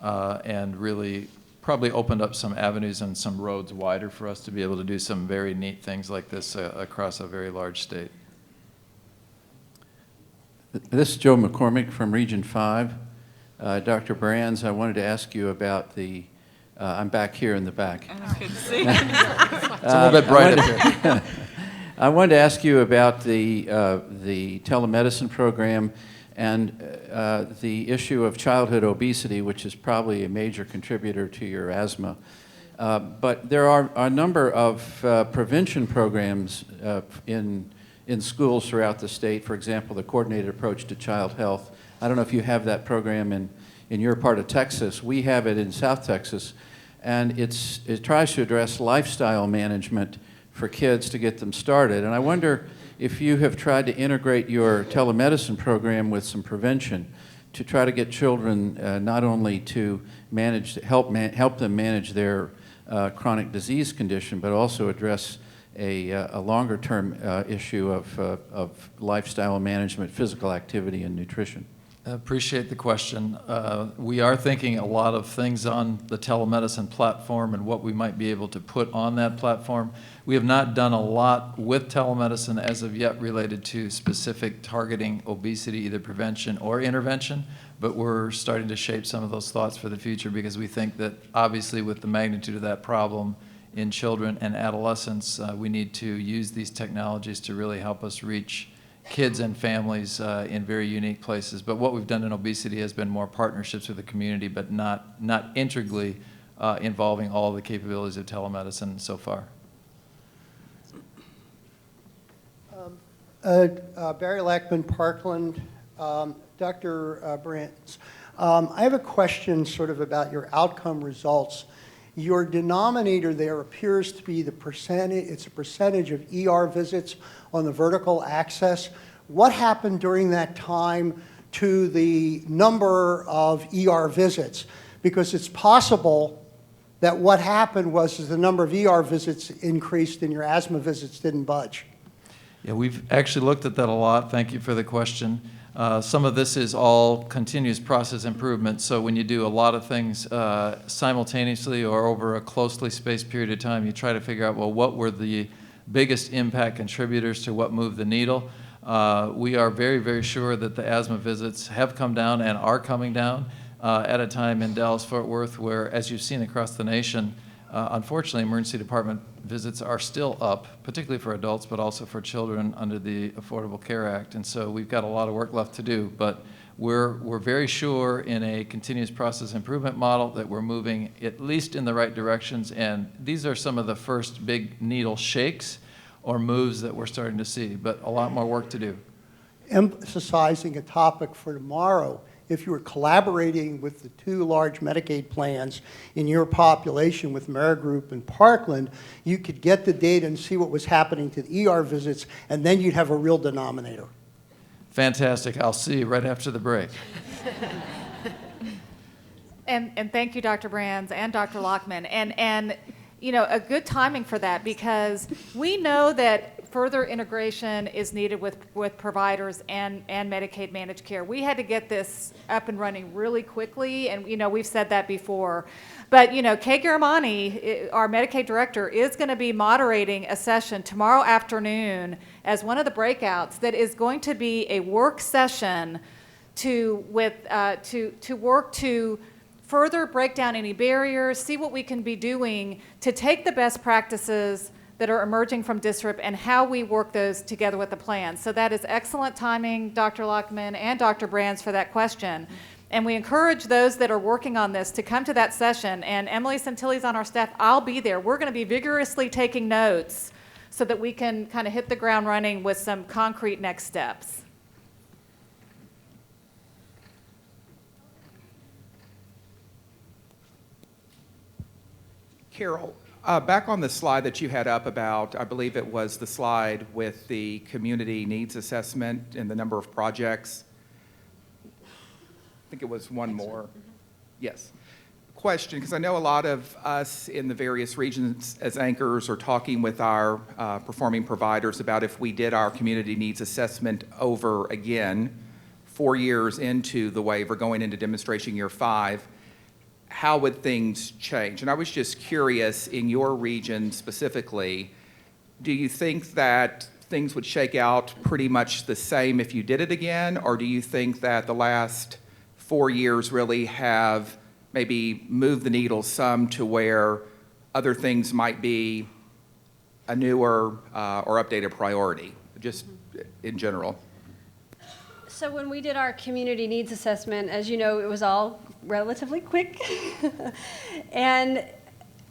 and really probably opened up some avenues and some roads wider for us to be able to do some very neat things like this across a very large state. This is Joe McCormick from Region 5. Dr. Brands, I wanted to ask you about the, I'm back here in the back. Good to see you. It's a little bit bright up here. I wanted to ask you about the telemedicine program and the issue of childhood obesity, which is probably a major contributor to your asthma. But there are a number of prevention programs in schools throughout the state. For example, the Coordinated Approach to Child Health. I don't know if you have that program in your part of Texas. We have it in South Texas, and it tries to address lifestyle management for kids to get them started. And I wonder if you have tried to integrate your telemedicine program with some prevention to try to get children not only to help them manage their chronic disease condition, but also address a longer-term issue of lifestyle management, physical activity, and nutrition. I appreciate the question. We are thinking a lot of things on the telemedicine platform and what we might be able to put on that platform. We have not done a lot with telemedicine as of yet related to specific targeting obesity, either prevention or intervention, but we're starting to shape some of those thoughts for the future because we think that obviously with the magnitude of that problem in children and adolescents, we need to use these technologies to really help us reach kids and families in very unique places. But what we've done in obesity has been more partnerships with the community, but not integrally involving all the capabilities of telemedicine so far. Barry Lackman, Parkland. Dr. Brands, I have a question sort of about your outcome results. Your denominator there appears to be the percentage, it's a percentage of ER visits on the vertical axis. What happened during that time to the number of ER visits? Because it's possible that what happened was the number of ER visits increased and your asthma visits didn't budge. Yeah, we've actually looked at that a lot. Thank you for the question. Some of this is all continuous process improvement. So when you do a lot of things simultaneously or over a closely spaced period of time, you try to figure out, well, what were the biggest impact contributors to what moved the needle. We are very, very sure that the asthma visits have come down and are coming down at a time in Dallas-Fort Worth where, as you've seen across the nation, unfortunately, emergency department visits are still up, particularly for adults, but also for children under the Affordable Care Act. And so we've got a lot of work left to do, but we're very sure in a continuous process improvement model that we're moving at least in the right directions. And these are some of the first big needle shakes or moves that we're starting to see, but a lot more work to do. Emphasizing a topic for tomorrow, if you were collaborating with the two large Medicaid plans in your population with Marigroup and Parkland, you could get the data and see what was happening to the ER visits, and then you'd have a real denominator. Fantastic. I'll see you right after the break. And thank you, Dr. Brands and Dr. Lockman. And you know, a good timing for that because we know that further integration is needed with providers and Medicaid managed care. We had to get this up and running really quickly, and you know, we've said that before. But you know, Kay Garamani, our Medicaid director, is going to be moderating a session tomorrow afternoon as one of the breakouts that is going to be a work session to work to further break down any barriers, see what we can be doing to take the best practices that are emerging from DSRIP and how we work those together with the plan. So that is excellent timing, Dr. Lockman and Dr. Brands, for that question. And we encourage those that are working on this to come to that session. And Emily Santilli's on our staff. I'll be there. We're going to be vigorously taking notes so that we can kind of hit the ground running with some concrete next steps. Carol, back on the slide that you had up about, I believe it was the slide with the community needs assessment and the number of projects. I think it was one more. Yes. Question, because I know a lot of us in the various regions as anchors are talking with our performing providers about if we did our community needs assessment over again, 4 years into the waiver, going into demonstration year 5, how would things change? And I was just curious, in your region specifically, do you think that things would shake out pretty much the same if you did it again? Or do you think that the last 4 years really have maybe moved the needle some to where other things might be a newer or updated priority, just in general? So when we did our community needs assessment, as you know, it was all relatively quick. And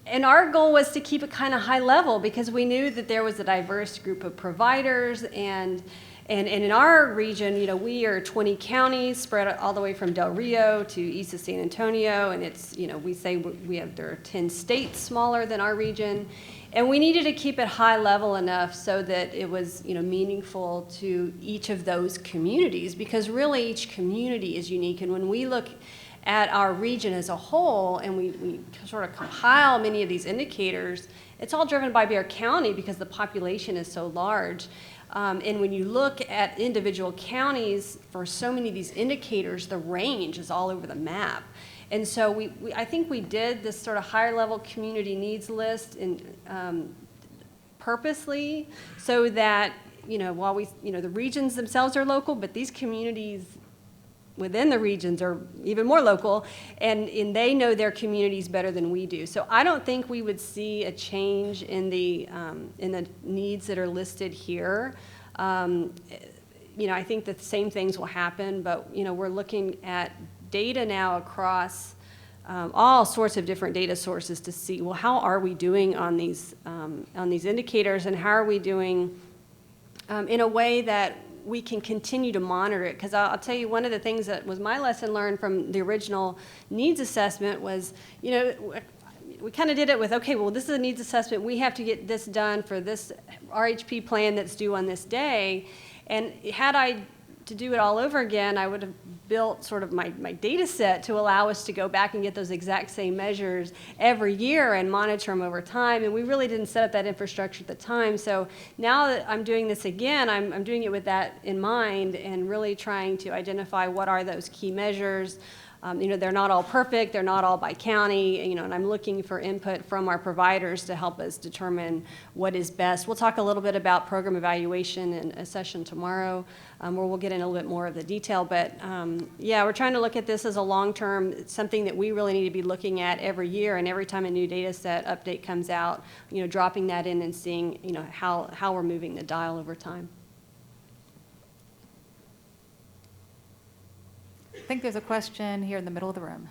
our goal was to keep it kind of high level because we knew that there was a diverse group of providers and in our region, you know, we are 20 counties spread all the way from Del Rio to east of San Antonio, and it's, you know, we say there are 10 states smaller than our region, and we needed to keep it high level enough so that it was, you know, meaningful to each of those communities because really each community is unique, and when we look at our region as a whole and we sort of compile many of these indicators, it's all driven by Bexar County because the population is so large. And when you look at individual counties for so many of these indicators, the range is all over the map. And so I think we did this sort of higher level community needs list purposely so that, you know, while the regions themselves are local, but these communities within the regions are even more local, and they know their communities better than we do. So I don't think we would see a change in the needs that are listed here. You know, I think that the same things will happen, but you know, we're looking at data now across all sorts of different data sources to see, well, how are we doing on these indicators, and how are we doing in a way that we can continue to monitor it. Because I'll tell you, one of the things that was my lesson learned from the original needs assessment was, you know, we kind of did it with, okay, well, this is a needs assessment. We have to get this done for this RHP plan that's due on this day. And had I to do it all over again, I would have built sort of my data set to allow us to go back and get those exact same measures every year and monitor them over time. And we really didn't set up that infrastructure at the time. So now that I'm doing this again, I'm doing it with that in mind and really trying to identify what are those key measures. You know, they're not all perfect, they're not all by county, you know, and I'm looking for input from our providers to help us determine what is best. We'll talk a little bit about program evaluation in a session tomorrow, where we'll get in a little bit more of the detail, but yeah, we're trying to look at this as a long-term, something that we really need to be looking at every year, and every time a new data set update comes out, you know, dropping that in and seeing, you know, how we're moving the dial over time. I think there's a question here in the middle of the room.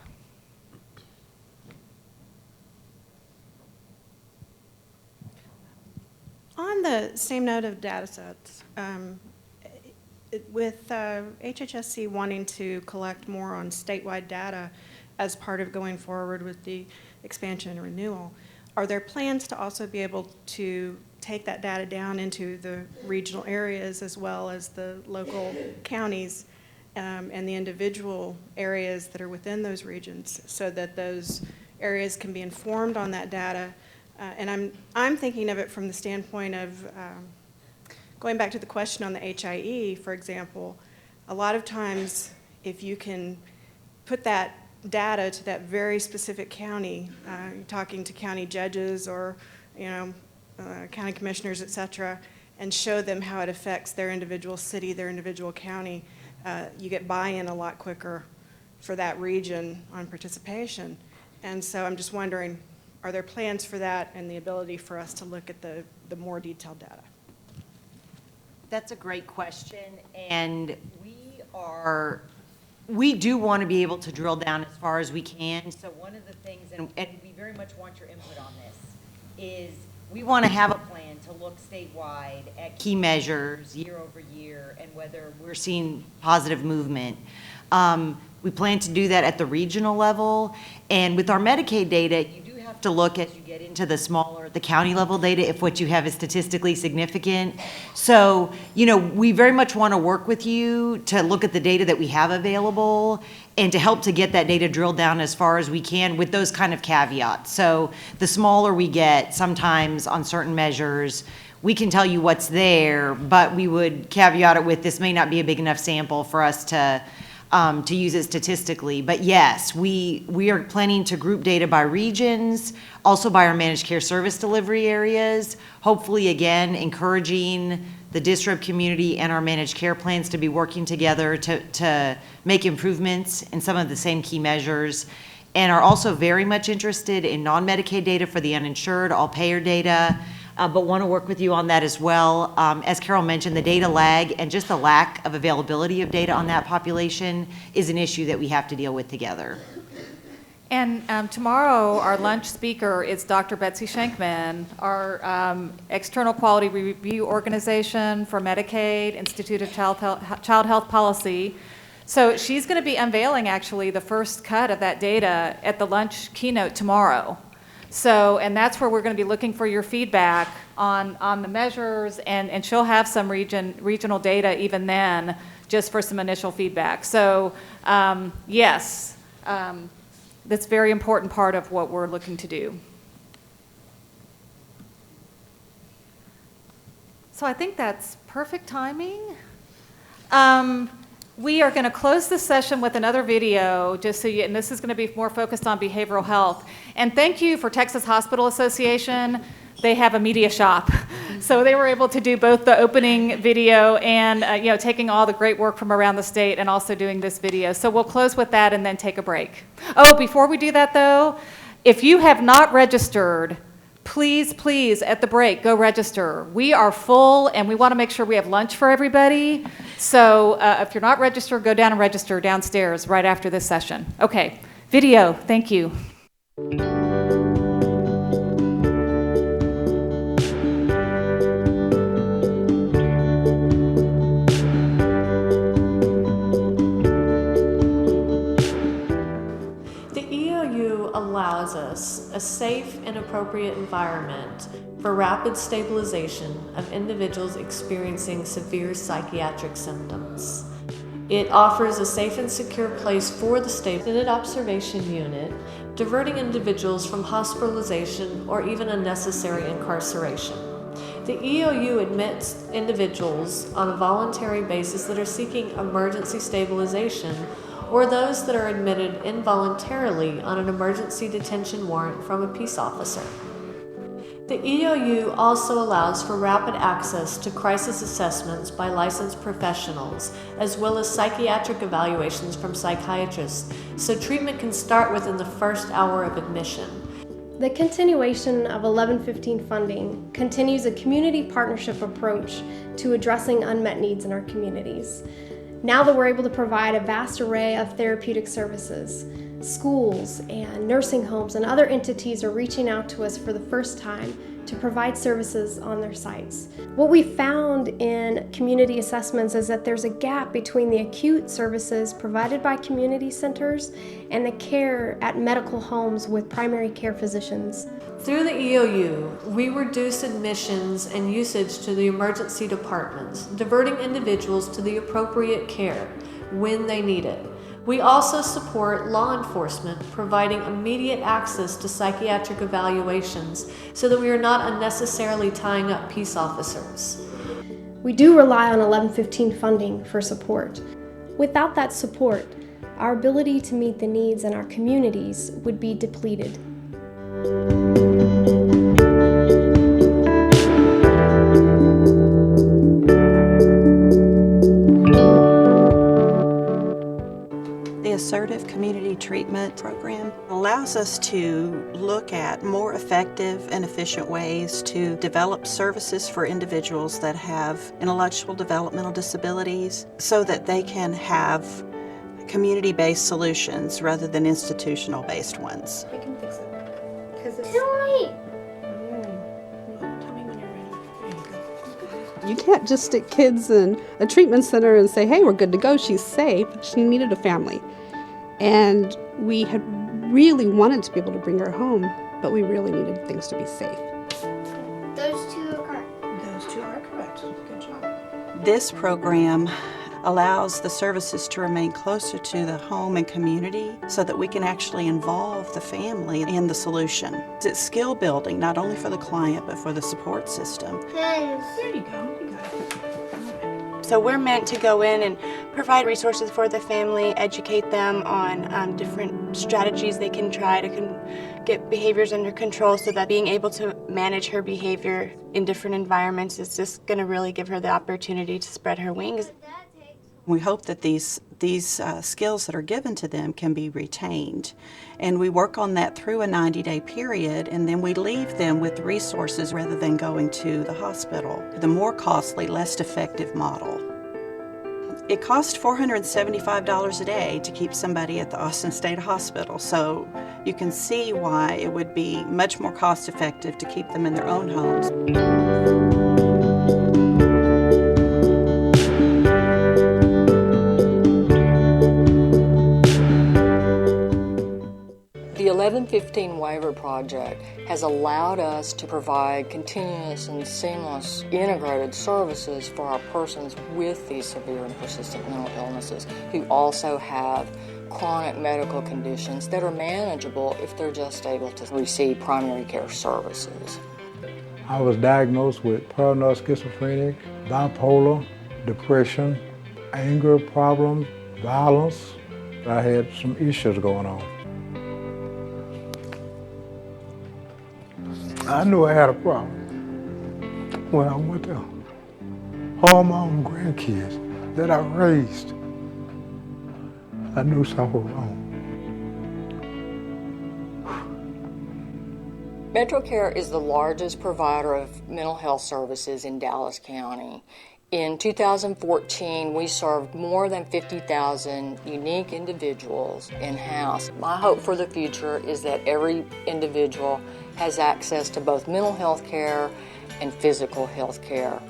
On the same note of data sets, with HHSC wanting to collect more on statewide data as part of going forward with the expansion and renewal, are there plans to also be able to take that data down into the regional areas as well as the local counties and the individual areas that are within those regions so that those areas can be informed on that data? And I'm thinking of it from the standpoint of going back to the question on the HIE, for example. A lot of times, if you can put that data to that very specific county, talking to county judges or, you know, county commissioners, et cetera, and show them how it affects their individual city, their individual county, you get buy-in a lot quicker for that region on participation. And so I'm just wondering, are there plans for that and the ability for us to look at the more detailed data? That's a great question, and we do want to be able to drill down as far as we can. So one of the things, and we very much want your input on this, is we want to have a plan to look statewide at key measures year over year and whether we're seeing positive movement. We plan to do that at the regional level, and with our Medicaid data, you do have to look as you get into the county level data if what you have is statistically significant. So, you know, we very much want to work with you to look at the data that we have available and to help to get that data drilled down as far as we can with those kind of caveats. So the smaller we get, sometimes on certain measures, we can tell you what's there, but we would caveat it with this may not be a big enough sample for us to use it statistically. But yes, we are planning to group data by regions, also by our managed care service delivery areas, hopefully again encouraging the DSRIP community and our managed care plans to be working together to make improvements in some of the same key measures, and are also very much interested in non-Medicaid data for the uninsured, all payer data, but want to work with you on that as well. As Carol mentioned, the data lag and just the lack of availability of data on that population is an issue that we have to deal with together. And tomorrow, our lunch speaker is Dr. Betsy Shankman, our external quality review organization for Medicaid, Institute of Child Health Policy. So she's going to be unveiling actually the first cut of that data at the lunch keynote tomorrow. So, and that's where we're going to be looking for your feedback on the measures, and she'll have some regional data even then, just for some initial feedback. So, yes. That's a very important part of what we're looking to do. So I think that's perfect timing. We are going to close this session with another video, just so you, and this is going to be more focused on behavioral health. And thank you for Texas Hospital Association. They have a media shop. So they were able to do both the opening video and taking all the great work from around the state and also doing this video. So we'll close with that and then take a break. Oh, before we do that though, if you have not registered, please, please, at the break, go register. We are full and we want to make sure we have lunch for everybody. So if you're not registered, go down and register downstairs right after this session. Okay, video, thank you. Allows us a safe and appropriate environment for rapid stabilization of individuals experiencing severe psychiatric symptoms. It offers a safe and secure place for the Stable Observation Unit, diverting individuals from hospitalization or even unnecessary incarceration. The EOU admits individuals on a voluntary basis that are seeking emergency stabilization, or those that are admitted involuntarily on an emergency detention warrant from a peace officer. The EOU also allows for rapid access to crisis assessments by licensed professionals, as well as psychiatric evaluations from psychiatrists, so treatment can start within the first hour of admission. The continuation of 1115 funding continues a community partnership approach to addressing unmet needs in our communities. Now that we're able to provide a vast array of therapeutic services, schools and nursing homes and other entities are reaching out to us for the first time to provide services on their sites. What we found in community assessments is that there's a gap between the acute services provided by community centers and the care at medical homes with primary care physicians. Through the EOU, we reduce admissions and usage to the emergency departments, diverting individuals to the appropriate care when they need it. We also support law enforcement, providing immediate access to psychiatric evaluations so that we are not unnecessarily tying up peace officers. We do rely on 1115 funding for support. Without that support, our ability to meet the needs in our communities would be depleted. The Assertive Community Treatment Program allows us to look at more effective and efficient ways to develop services for individuals that have intellectual developmental disabilities so that they can have community-based solutions rather than institutional-based ones. We can fix it. You can't just stick kids in a treatment center and say, hey, we're good to go, she's safe. She needed a family. And we had really wanted to be able to bring her home, but we really needed things to be safe. Those two are correct. Those two are correct. Good job. This program allows the services to remain closer to the home and community so that we can actually involve the family in the solution. It's skill building, not only for the client, but for the support system. There you go. So we're meant to go in and provide resources for the family, educate them on different strategies they can try to get behaviors under control so that being able to manage her behavior in different environments is just going to really give her the opportunity to spread her wings. We hope that these these skills that are given to them can be retained. And we work on that through a 90-day period, and then we leave them with resources rather than going to the hospital. The more costly, less effective model. It costs $475 a day to keep somebody at the Austin State Hospital, so you can see why it would be much more cost effective to keep them in their own homes. The 1115 waiver project has allowed us to provide continuous and seamless integrated services for our persons with these severe and persistent mental illnesses who also have chronic medical conditions that are manageable if they're just able to receive primary care services. I was diagnosed with paranoid schizophrenic, bipolar, depression, anger problems, violence. I had some issues going on. I knew I had a problem when I went there. All my own grandkids that I raised, I knew something was wrong. MetroCare is the largest provider of mental health services in Dallas County. In 2014, we served more than 50,000 unique individuals in-house. My hope for the future is that every individual has access to both mental health care and physical health care.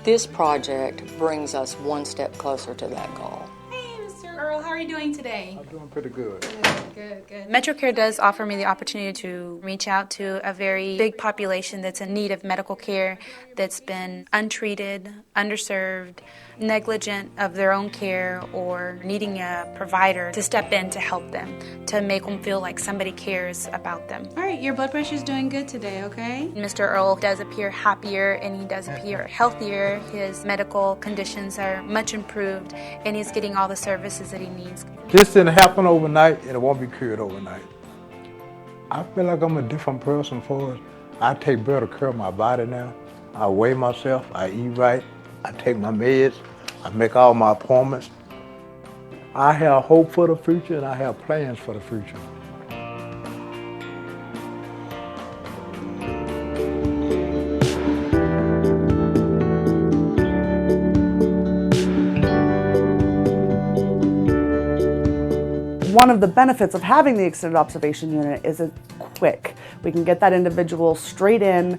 This project brings us one step closer to that goal. Earl, how are you doing today? I'm doing pretty good. Good. MetroCare does offer me the opportunity to reach out to a very big population that's in need of medical care, that's been untreated, underserved, negligent of their own care, or needing a provider to step in to help them, to make them feel like somebody cares about them. All right, your blood pressure's doing good today, okay? Mr. Earl does appear happier and he does appear healthier. His medical conditions are much improved and he's getting all the services that he needs. This didn't happen overnight and it won't be cured overnight. I feel like I'm a different person for it. I take better care of my body now. I weigh myself, I eat right, I take my meds, I make all my appointments. I have hope for the future and I have plans for the future. One of the benefits of having the extended observation unit is it's quick. We can get that individual straight in,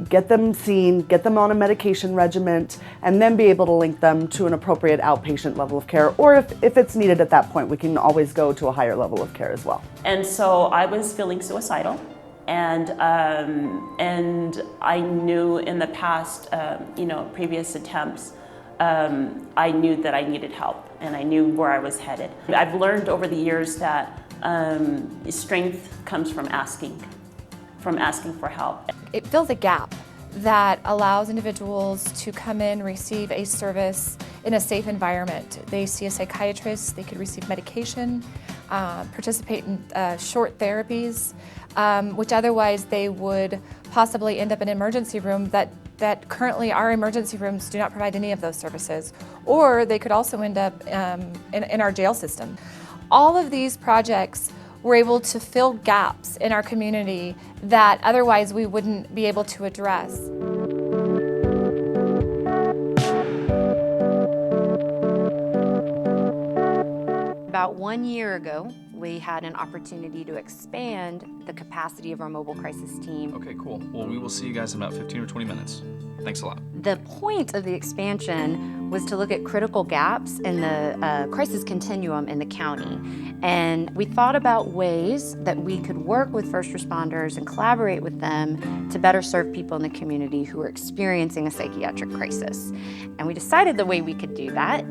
get them seen, get them on a medication regimen, and then be able to link them to an appropriate outpatient level of care. Or if it's needed at that point, we can always go to a higher level of care as well. And so I was feeling suicidal, and I knew in the past, previous attempts, I knew that I needed help and I knew where I was headed. I've learned over the years that strength comes from asking for help. It fills a gap that allows individuals to come in, receive a service in a safe environment. They see a psychiatrist, they could receive medication, participate in short therapies, which otherwise they would possibly end up in an emergency room that currently our emergency rooms do not provide any of those services, or they could also end up in our jail system. All of these projects were able to fill gaps in our community that otherwise we wouldn't be able to address. About 1 year ago, we had an opportunity to expand the capacity of our mobile crisis team. Okay, cool. Well, we will see you guys in about 15 or 20 minutes. Thanks a lot. The point of the expansion was to look at critical gaps in the crisis continuum in the county. And we thought about ways that we could work with first responders and collaborate with them to better serve people in the community who are experiencing a psychiatric crisis. And we decided the way we could do that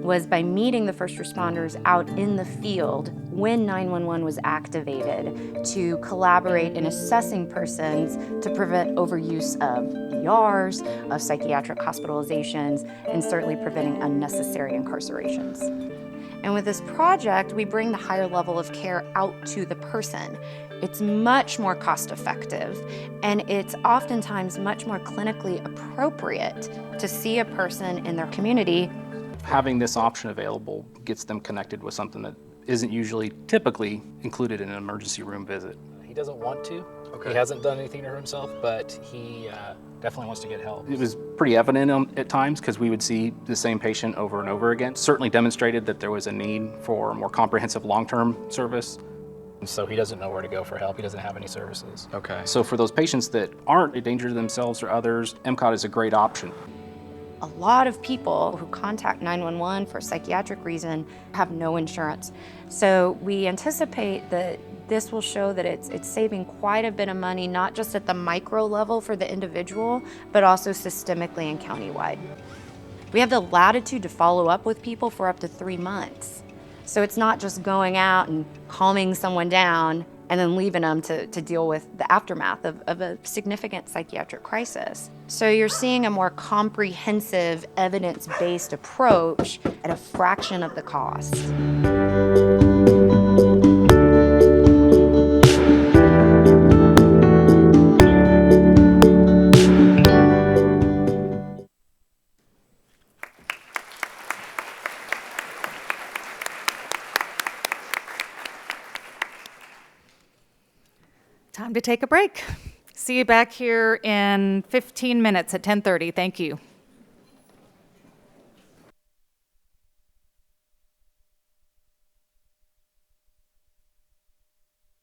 was by meeting the first responders out in the field when 911 was activated to collaborate in assessing persons to prevent overuse of ERs, of psychiatric hospitalizations, and certainly preventing unnecessary incarcerations. And with this project, we bring the higher level of care out to the person. It's much more cost effective, and it's oftentimes much more clinically appropriate to see a person in their community Having this option available gets them connected with something that isn't usually typically included in an emergency room visit. He doesn't want to. He hasn't done anything to hurt himself, but he definitely wants to get help. It was pretty evident at times because we would see the same patient over and over again. Certainly demonstrated that there was a need for more comprehensive long-term service. So he doesn't know where to go for help. He doesn't have any services. Okay. So for those patients that aren't a danger to themselves or others, MCOT is a great option. A lot of people who contact 911 for a psychiatric reason have no insurance. So we anticipate that this will show that it's saving quite a bit of money, not just at the micro level for the individual, but also systemically and countywide. We have the latitude to follow up with people for up to 3 months. So it's not just going out and calming someone down and then leaving them to deal with the aftermath of a significant psychiatric crisis. So you're seeing a more comprehensive, evidence-based approach at a fraction of the cost. Time to take a break. See you back here in 15 minutes at 10:30. Thank you.